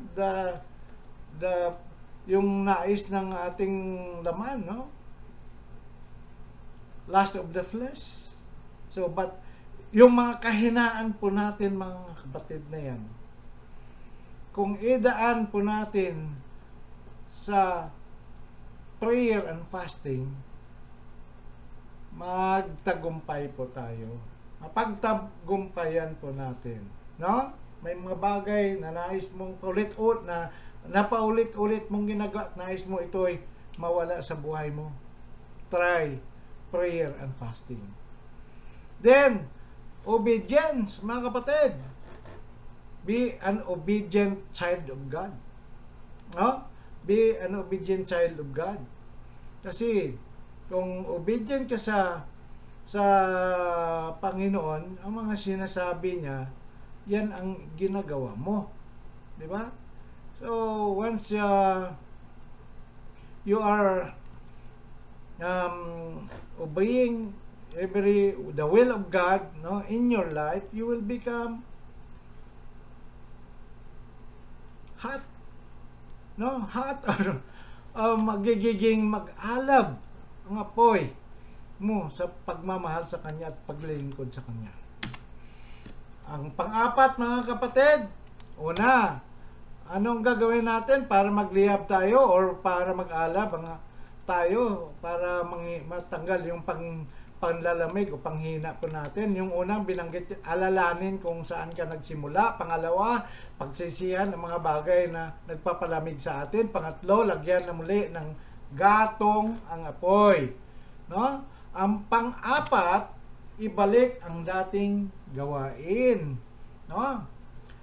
Yung nais ng ating laman, no? Lust of the flesh. So, but yung mga kahinaan po natin, mga kapatid na yan, kung idaan po natin sa prayer and fasting, magtagumpay po tayo. Mapagtagumpayan po natin, no? May mga bagay na nais mong napaulit-ulit mong ginagawa, nais mo ito ay mawala sa buhay mo. Try prayer and fasting. Then, obedience, mga kapatid. Be an obedient child of God. No? Be an obedient child of God. Kasi, kung obedient ka sa Panginoon, ang mga sinasabi niya, yan ang ginagawa mo. Di ba? So, once you are obeying the will of God, no, in your life, you will become hot, no, hot, or magiging mag-alab ang apoy mo sa pagmamahal sa Kanya at paglilingkod sa Kanya. Ang pang-apat, mga kapatid, una, anong gagawin natin para magliyab tayo or para mag-alab tayo para matanggal yung panlalamig o panghina po natin? Yung unang binanggit, alalanin kung saan ka nagsimula. Pangalawa, pagsisihan ng mga bagay na nagpapalamig sa atin. Pangatlo, lagyan na muli ng gatong ang apoy, no? Ang pang-apat, ibalik ang dating gawain, no?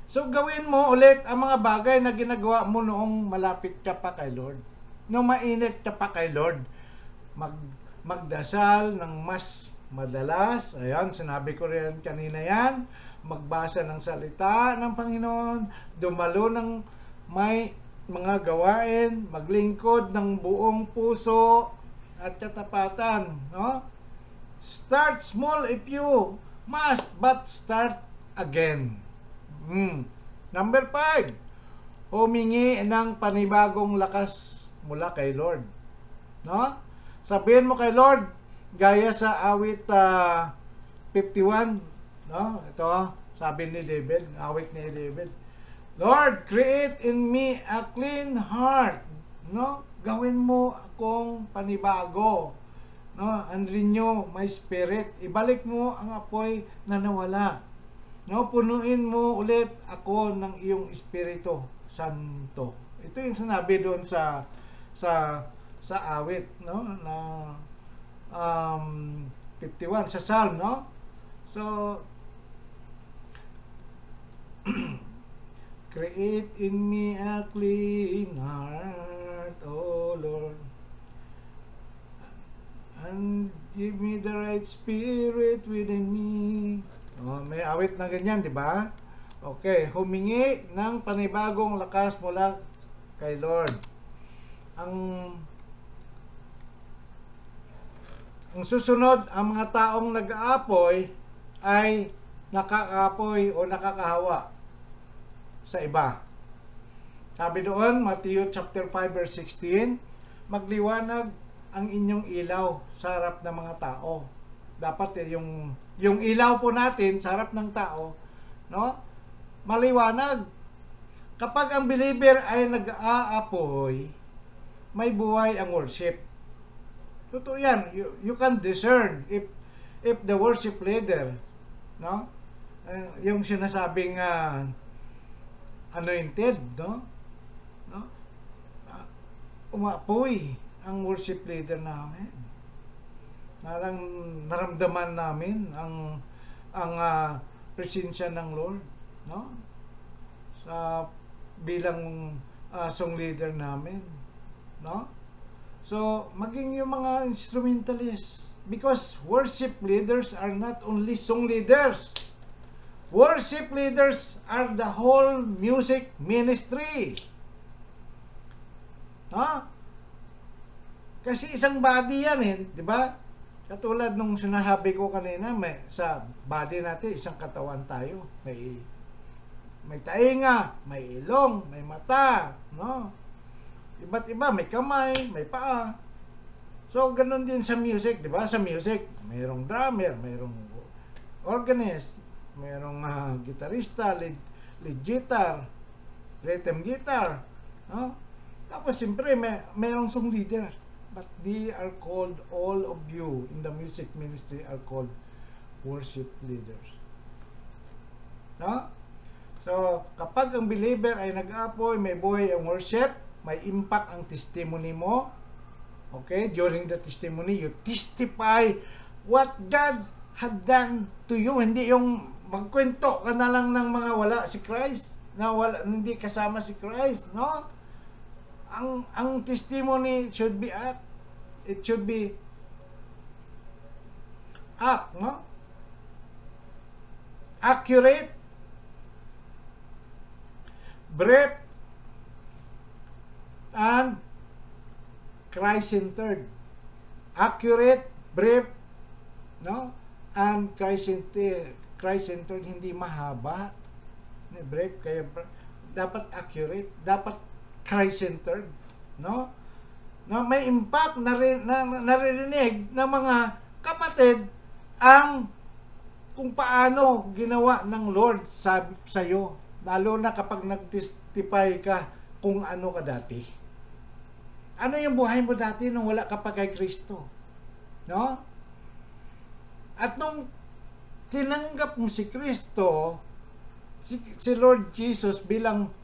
So gawin mo ulit ang mga bagay na ginagawa mo noong malapit ka pa kay Lord. Noong mainit ka pa kay Lord. Magdasal ng mas madalas. Ayan, sinabi ko rin kanina yan. Magbasa ng salita ng Panginoon. Dumalo ng may mga gawain. Maglingkod ng buong puso at katapatan. No? Start small if you must, but start again. Number 5, humingi ng panibagong lakas mula kay Lord. No? Sabihin mo kay Lord, gaya sa awit 51, no? Ito, sabi ni David, awit ni David. Lord, create in me a clean heart. No? Gawin mo akong panibago. No? And renew my spirit. Ibalik mo ang apoy na nawala. No, punuin mo ulit ako ng iyong Espiritu Santo. Ito yung sinabi doon sa awit, no, na 51 sa Psalm, no? So create in me a clean heart, O Lord, and give me the right spirit within me. Oh, may awit na ganyan, di ba? Okay, humingi ng panibagong lakas mula kay Lord. Ang susunod, ang mga taong nag-aapoy ay nakakaapoy o nakakahawa sa iba. Sabi doon, Matthew chapter 5 verse 16, magliwanag ang inyong ilaw sa harap ng mga tao. Dapat yung ilaw po natin sa harap ng tao, no? Maliwanag. Kapag ang believer ay nag-aapoy, may buhay ang worship. Totoo yan. You can discern if the worship leader, no? Yung sinasabing anointed, no? Umapoy ang worship leader namin. Naramdaman namin ang presensya ng Lord, no? Sa bilang song leader namin, no? So maging yung mga instrumentalists, because worship leaders are not only song leaders. Worship leaders are the whole music ministry. No? Kasi isang body yan di ba? Katulad nung sinasabi ko kanina, sa body natin, isang katawan tayo. May tainga, may ilong, may mata, no? Iba't iba, may kamay, may paa. So, ganun din sa music, di ba? Sa music, mayroong drummer, mayroong organist, mayroong gitarista, lead guitar, rhythm guitar, no? Tapos, siyempre, mayroong song leader. But they are called, all of you in the music ministry are called worship leaders. No? So, kapag ang believer ay nag-apoy, may buhay ang worship, may impact ang testimony mo. Okay? During the testimony, you testify what God had done to you. Hindi yung magkwento ka na lang ng mga wala si Christ, na hindi kasama si Christ, no? Ang testimony should be up. It should be up, no? Accurate, brief, and Christ-centered. Accurate, brief, no? And Christ-centered, hindi mahaba. Brief, kaya dapat accurate, dapat Christ-centered, no? Na may impact naririnig ng mga kapatid ang kung paano ginawa ng Lord sa iyo, lalo na kapag nag-testify ka kung ano ka dati. Ano yung buhay mo dati nung wala ka pa kay Kristo, no? At nung tinanggap mo si Kristo, si Lord Jesus bilang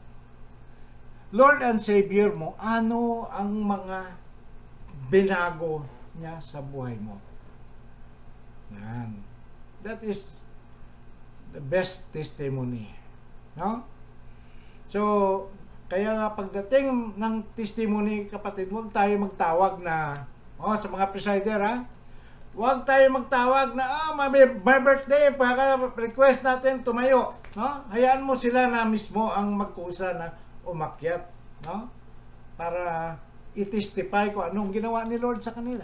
Lord and Savior mo, ano ang mga binago niya sa buhay mo? Yan. That is the best testimony. No? So, kaya nga pagdating ng testimony, kapatid, huwag tayo magtawag na, sa mga presider huwag tayo magtawag na, my birthday, para request natin tumayo. No? Hayaan mo sila na mismo ang magkusa na umakyat. No? Para i-testify ko anong ginawa ni Lord sa kanila.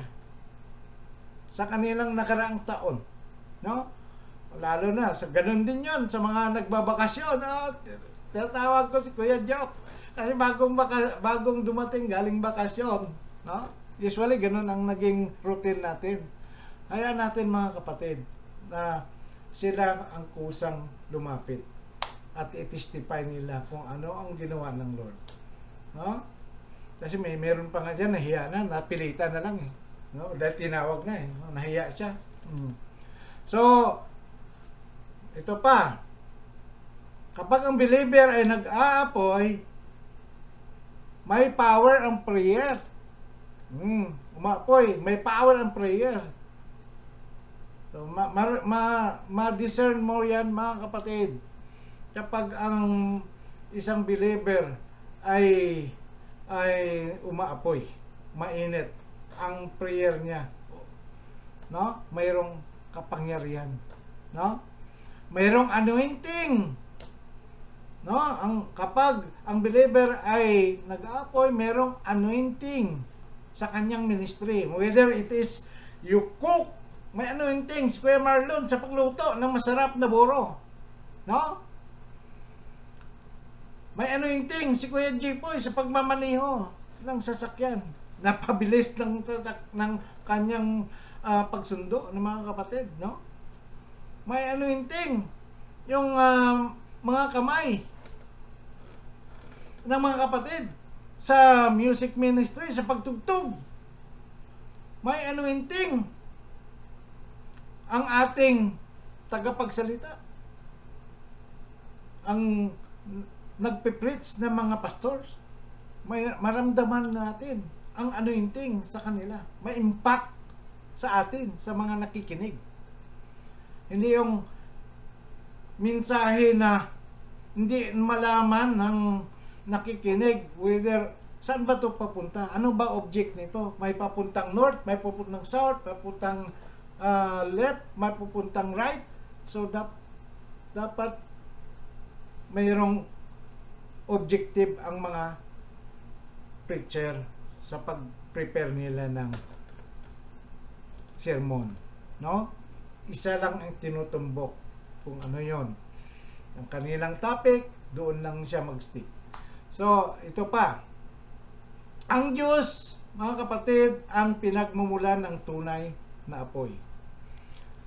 Sa kanilang nakaraang taon. No? Lalo na, sa ganun din yon sa mga nagbabakasyon. Tinatawag ko si Kuya Joke. Kasi bagong dumating, galing bakasyon. No? Usually, ganun ang naging routine natin. Hayaan natin mga kapatid na sila ang kusang lumapit at i-testify nila kung ano ang ginawa ng Lord. No? Kasi meron pa nga dyan, nahiya na, napilitan na lang eh. No? Dahil tinawag na eh. No? Nahiya siya. So, ito pa. Kapag ang believer ay nag-aapoy, may power ang prayer. Umapoy, may power ang prayer. So, ma-discern mo yan mga kapatid. Kapag ang isang believer ay umaapoy, mainit ang prayer niya, no? Mayroong kapangyarihan, no? Mayroong anointing, no? Kapag ang believer ay nag-aapoy, mayroong anointing sa kanyang ministry. Whether it is you cook, may anointing si Kuya Marlon sa pagluto ng masarap na buro, no? May anointing si Kuya Jipoy sa pagmamaneho ng sasakyan. Napabilis ng kanyang pagsundo ng mga kapatid, no? May anointing yung mga kamay ng mga kapatid sa music ministry, sa pagtugtog. May anointing ang ating tagapagsalita, ang nagpipreach ng mga pastors. May maramdaman natin ang anointing sa kanila. May impact sa atin, sa mga nakikinig. Hindi yung mensahe na hindi malaman ng nakikinig whether saan ba ito papunta, ano ba object nito. May papuntang north, may papuntang south, may papuntang left, may pupuntang right. So dapat mayroong objective ang mga preacher sa pag-prepare nila ng sermon, no? Isa lang ang tinutumbok kung ano yon. Ang kanilang topic, doon lang siya mag-stick. So, ito pa. Ang Diyos, mga kapatid, ang pinagmumulan ng tunay na apoy.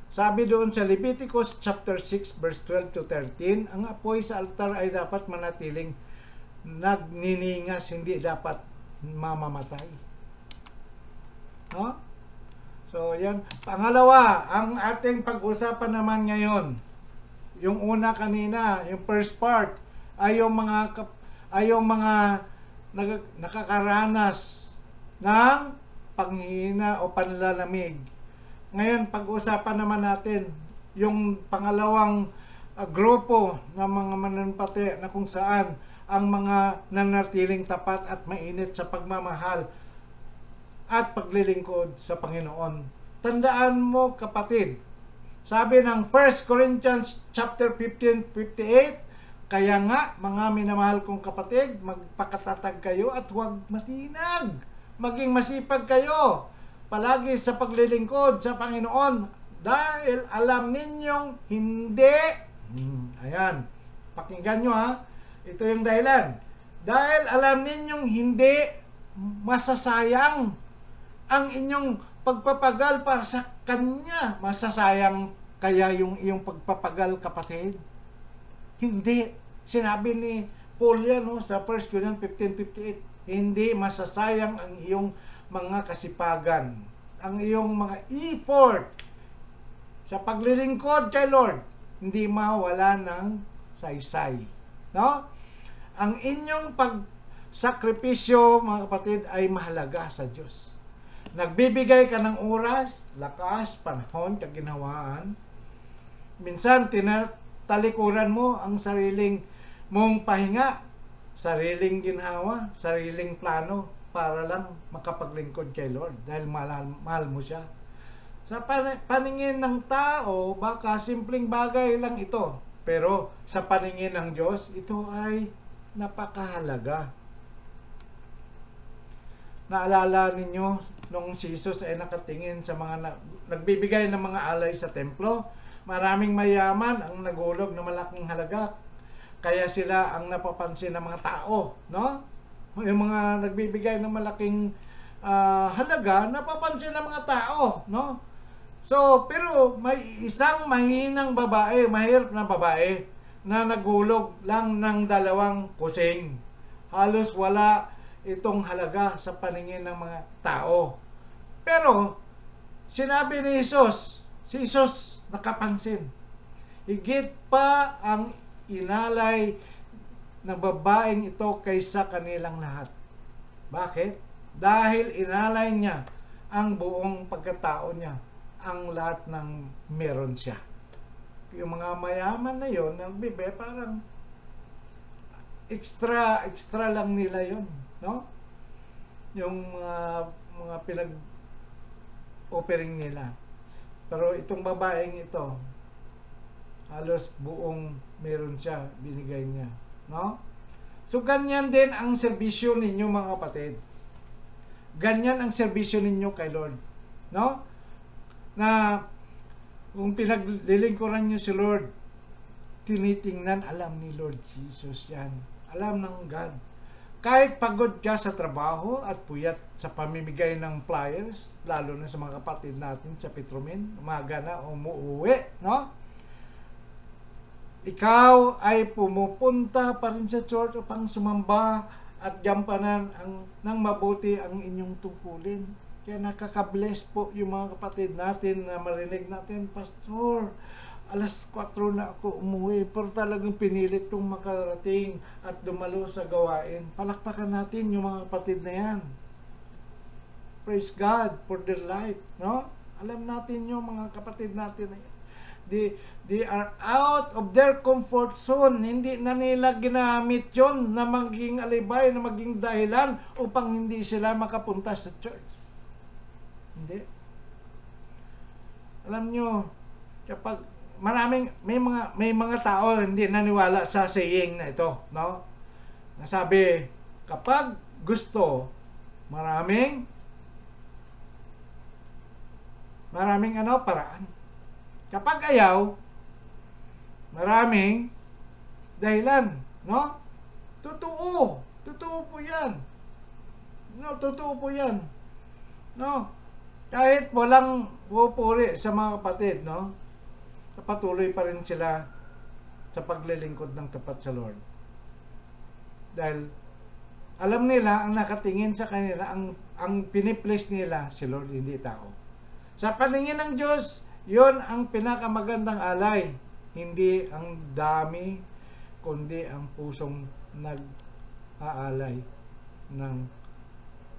Sabi doon sa Leviticus chapter 6 verse 12 to 13, ang apoy sa altar ay dapat manatiling nagniningas, hindi dapat mamamatay. No? So, yan. Pangalawa, ang ating pag-usapan naman ngayon, yung una kanina, yung first part, ay yung mga nakakaranas ng panghihina o panlalamig. Ngayon, pag-usapan naman natin yung pangalawang grupo ng mga mananampate na kung saan ang mga nanatiling tapat at mainit sa pagmamahal at paglilingkod sa Panginoon. Tandaan mo kapatid, sabi ng 1 Corinthians chapter 15:58, kaya nga mga minamahal kong kapatid, magpakatatag kayo at huwag matinag. Maging masipag kayo palagi sa paglilingkod sa Panginoon dahil alam ninyong hindi. Ayan, pakinggan nyo ito yung dahilan. Dahil alam ninyong hindi masasayang ang inyong pagpapagal para sa Kanya. Masasayang kaya yung iyong pagpapagal, kapatid? Hindi. Sinabi ni Paul yan sa 1 Corinthians 15:58. Hindi masasayang ang iyong mga kasipagan, ang iyong mga effort sa paglilingkod kay Lord. Hindi mawala ng saysay. No? Ang inyong pagsakripisyo, mga kapatid, ay mahalaga sa Diyos. Nagbibigay ka ng oras, lakas, panahon, kaginhawaan. Minsan, tinatalikuran mo ang sariling mong pahinga sariling ginhawa, sariling plano para lang makapaglingkod kay Lord dahil mahal mo siya. Sa paningin ng tao, baka simpleng bagay lang ito. Pero sa paningin ng Diyos, ito ay napakahalaga. Naalala ninyo nung si Jesus ay nakatingin sa mga nagbibigay ng mga alay sa templo. Maraming mayaman ang nagulog na malaking halaga. Kaya sila ang napapansin ng mga tao, no? Yung mga nagbibigay ng malaking halaga, napapansin ng mga tao, no? So, pero may isang mahinang babae, mahirap na babae, na nagulog lang ng 2 kusing. Halos wala itong halaga sa paningin ng mga tao. Pero, sinabi ni Jesus, si Jesus nakapansin. Higit pa ang inalay ng babaeng ito kaysa kanilang lahat. Bakit? Dahil inalay niya ang buong pagkatao niya, ang lahat ng meron siya. Yung mga mayaman na yon, nagbibigay parang extra lang nila yon, no? Yung mga pinag-offering nila. Pero itong babaeng ito, halos buong meron siya, binigay niya, no? So ganyan din ang serbisyo ninyo, mga kapatid. Ganyan ang serbisyo ninyo kay Lord, no? Na kung pinaglilingkuran nyo si Lord, tinitingnan, alam ni Lord Jesus yan. Alam ng God. Kahit pagod ka sa trabaho at puyat sa pamimigay ng flyers, lalo na sa mga kapatid natin sa Petromin, umaga na umuwi, no? Ikaw ay pumupunta pa rin sa church upang sumamba at gampanan ng mabuti ang inyong tungkulin. Kaya nakaka-bless po yung mga kapatid natin na marinig natin, Pastor, alas 4 na ako umuwi, pero talagang pinilit kong makarating at dumalo sa gawain. Palakpakan natin yung mga kapatid na yan. Praise God for their life, no? Alam natin yung mga kapatid natin na yan. They are out of their comfort zone. Hindi na nila ginamit yon na maging alibay, na maging dahilan upang hindi sila makapunta sa church. Hindi. Alam nyo, kapag may mga tao hindi naniwala sa saying na ito, no? Nasabi, kapag gusto, maraming paraan. Kapag ayaw, maraming dahilan, no? Totoo po 'yan. No, totoo po 'yan. No? Kahit walang pupuri sa mga kapatid, no? Patuloy pa rin sila sa paglilingkod ng tapat sa Lord. Dahil alam nila, ang nakatingin sa kanila, ang piniplace nila si Lord, hindi tao. Sa paningin ng Diyos, yon ang pinakamagandang alay. Hindi ang dami, kundi ang pusong nag-aalay ng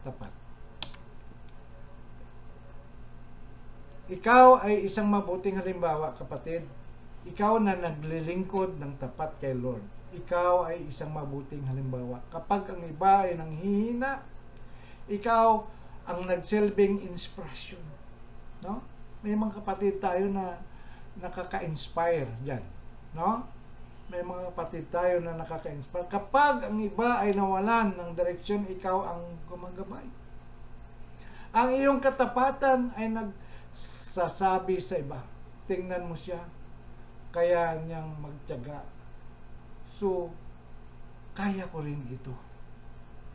tapat. Ikaw ay isang mabuting halimbawa, kapatid. Ikaw na naglilingkod ng tapat kay Lord. Ikaw ay isang mabuting halimbawa. Kapag ang iba ay nanghihina, ikaw ang nagsilbing inspirasyon. No? May mga kapatid tayo na nakaka-inspire diyan, no? May mga kapatid tayo na nakaka-inspire. Kapag ang iba ay nawalan ng direksyon, ikaw ang gumagabay. Ang iyong katapatan ay nagsasabi sa iba, tingnan mo siya, kaya niyang magtiyaga. So, kaya ko rin ito.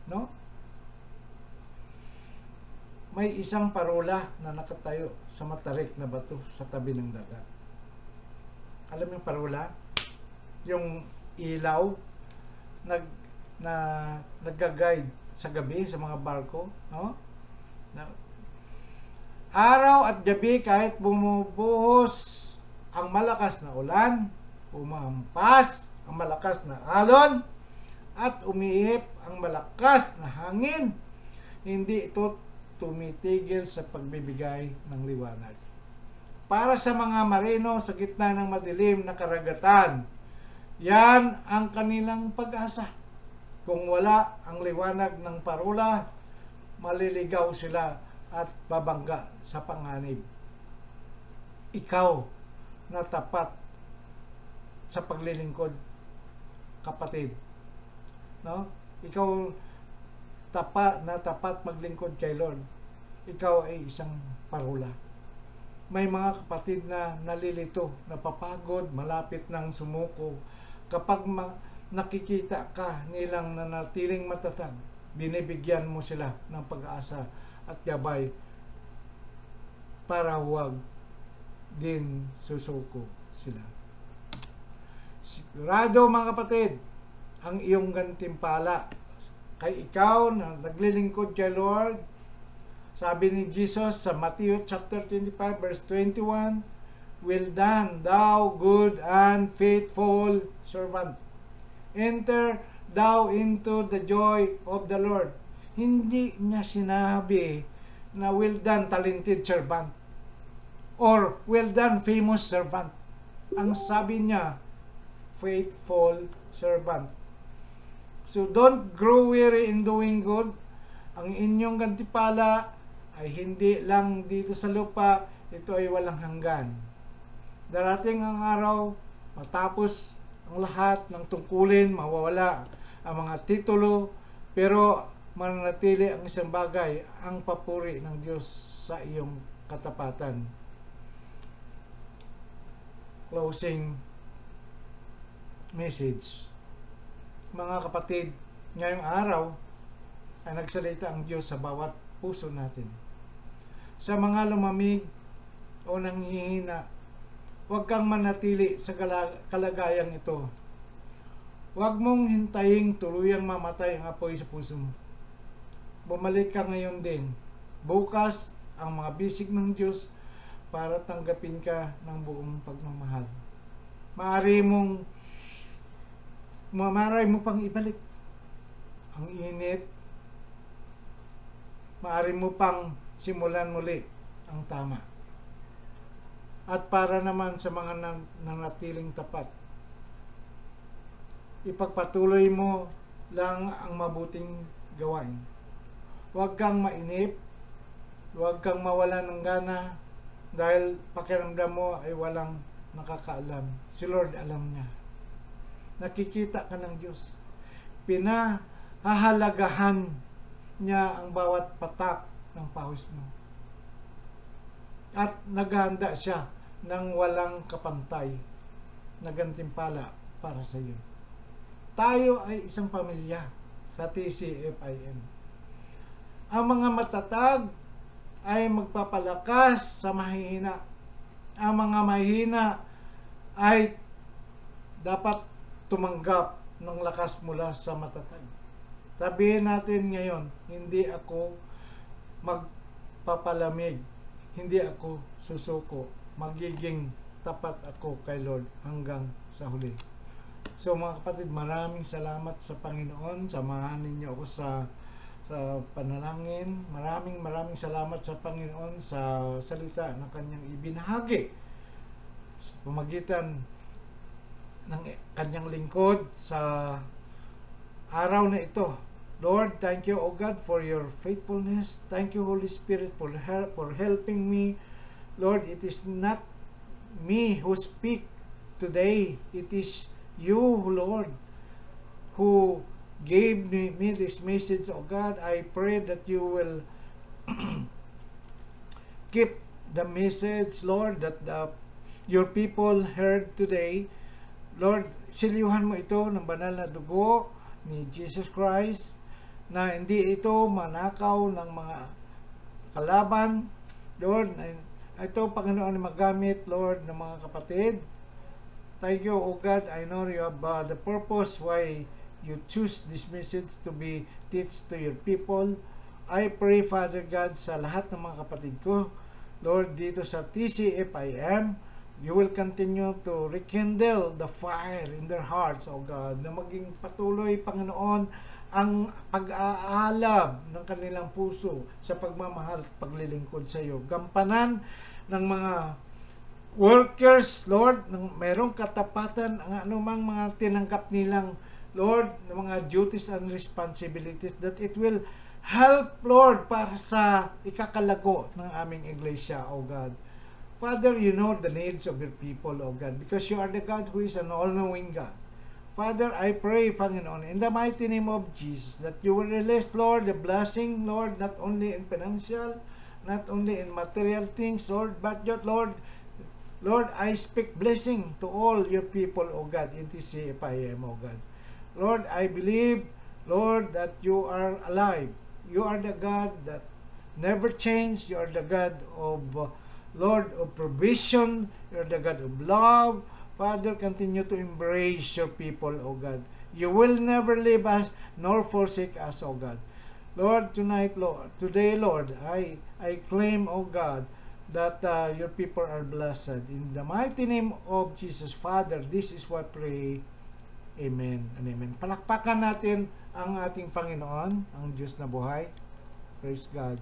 No? May isang parola na nakatayo sa matarik na bato sa tabi ng dagat. Alam mo yung parola? Yung ilaw nagga-guide sa gabi sa mga barko, no? Araw at gabi, kahit bumubuhos ang malakas na ulan, umampas ang malakas na alon, at umiihip ang malakas na hangin, hindi ito tumitigil sa pagbibigay ng liwanag. Para sa mga marino sa gitna ng madilim na karagatan, yan ang kanilang pag-asa. Kung wala ang liwanag ng parula, maliligaw sila at babangga sa panganib. Ikaw na tapat sa paglilingkod, kapatid, no? Ikaw tapat maglingkod kay Lord. Ikaw ay isang parula. May mga kapatid na nalilito, napapagod, malapit ng sumuko. Kapag nakikita ka nilang nanatiling matatag, binibigyan mo sila ng pag-asa at gabay para huwag din susuko sila. Sigurado mga kapatid, ang iyong gantimpala kay ikaw na naglilingkod kay Lord. Sabi ni Jesus sa Matthew chapter 25 verse 21, "Well done, thou good and faithful servant. Enter thou into the joy of the Lord." Hindi niya sinabi na well done, talented servant, or well done, famous servant. Ang sabi niya, faithful servant. So don't grow weary in doing good. Ang inyong gantimpala ay hindi lang dito sa lupa, ito ay walang hanggan. Darating ang araw, matapos ang lahat ng tungkulin, mawawala ang mga titulo, pero mananatili ang isang bagay, ang papuri ng Diyos sa iyong katapatan. Closing message. Mga kapatid, ngayong araw ay nagsalita ang Diyos sa bawat puso natin. Sa mga lumamig o nanghihina, huwag kang manatili sa kalagayang ito. Huwag mong hintaying tuluyang mamatay ang apoy sa puso mo. Bumalik ka ngayon din. Bukas ang mga bisig ng Diyos para tanggapin ka ng buong pagmamahal. Maaari mo pang ibalik ang init. Maaari mo pang simulan muli ang tama. At para naman sa mga nanatiling tapat, ipagpatuloy mo lang ang mabuting gawain. Huwag kang mainip, huwag kang mawalan ng gana, dahil pakiramdam mo ay walang nakakaalam. Si Lord alam niya. Nakikita ka ng Diyos. Pinahahalagahan niya ang bawat patak ng pawis mo. At naghahanda siya ng walang kapantay na gantimpala para sa iyo. Tayo ay isang pamilya sa TCFIM. Ang mga matatag ay magpapalakas sa mahihina. Ang mga mahihina ay dapat tumanggap ng lakas mula sa matatag. Sabihin natin ngayon, hindi ako magpapalamig, hindi ako susuko, magiging tapat ako kay Lord hanggang sa huli. So mga kapatid, maraming salamat sa Panginoon. Samahan ninyo ako sa panalangin. Maraming salamat sa Panginoon sa salita na kanyang ibinahagi sa pamagitan ng kanyang lingkod sa araw na ito. Lord, thank you, O God, for your faithfulness. Thank you, Holy Spirit, for helping me. Lord, it is not me who speak today. It is you, Lord, who gave me this message, O God. I pray that you will keep the message, Lord, that your people heard today. Lord, silihan mo ito ng banal na dugo ni Jesus Christ, na hindi ito manakaw ng mga kalaban. Lord, ito, Panginoon, magamit, Lord, ng mga kapatid. Thank you, O God. I know you have the purpose why you choose this message to be teach to your people. I pray, Father God, sa lahat ng mga kapatid ko, Lord, dito sa TCFIM, you will continue to rekindle the fire in their hearts, O God, na maging patuloy, Panginoon, ang pag-aalab ng kanilang puso sa pagmamahal at paglilingkod sa iyo. Gampanan ng mga workers, Lord, ng mayroong katapatan ang anumang mga tinanggap nilang Lord, ng mga duties and responsibilities, that it will help, Lord, para sa ikakalago ng aming iglesia, O God. Father, you know the needs of your people, O God, because you are the God who is an all-knowing God. Father, I pray, Panginoon, in the mighty name of Jesus, that you will release, Lord, the blessing, Lord, not only in financial, not only in material things, Lord, but yet, Lord, I speak blessing to all your people, O God, in TCFIM, O God. Lord, I believe, Lord, that you are alive. You are the God that never change. You are the God of, Lord, of provision. You are the God of love. Father, continue to embrace your people, O God. You will never leave us nor forsake us, O God. Lord, today, Lord, I claim, O God, that your people are blessed. In the mighty name of Jesus, Father, this is what I pray. Amen and amen. Palakpakan natin ang ating Panginoon, ang Diyos na buhay. Praise God.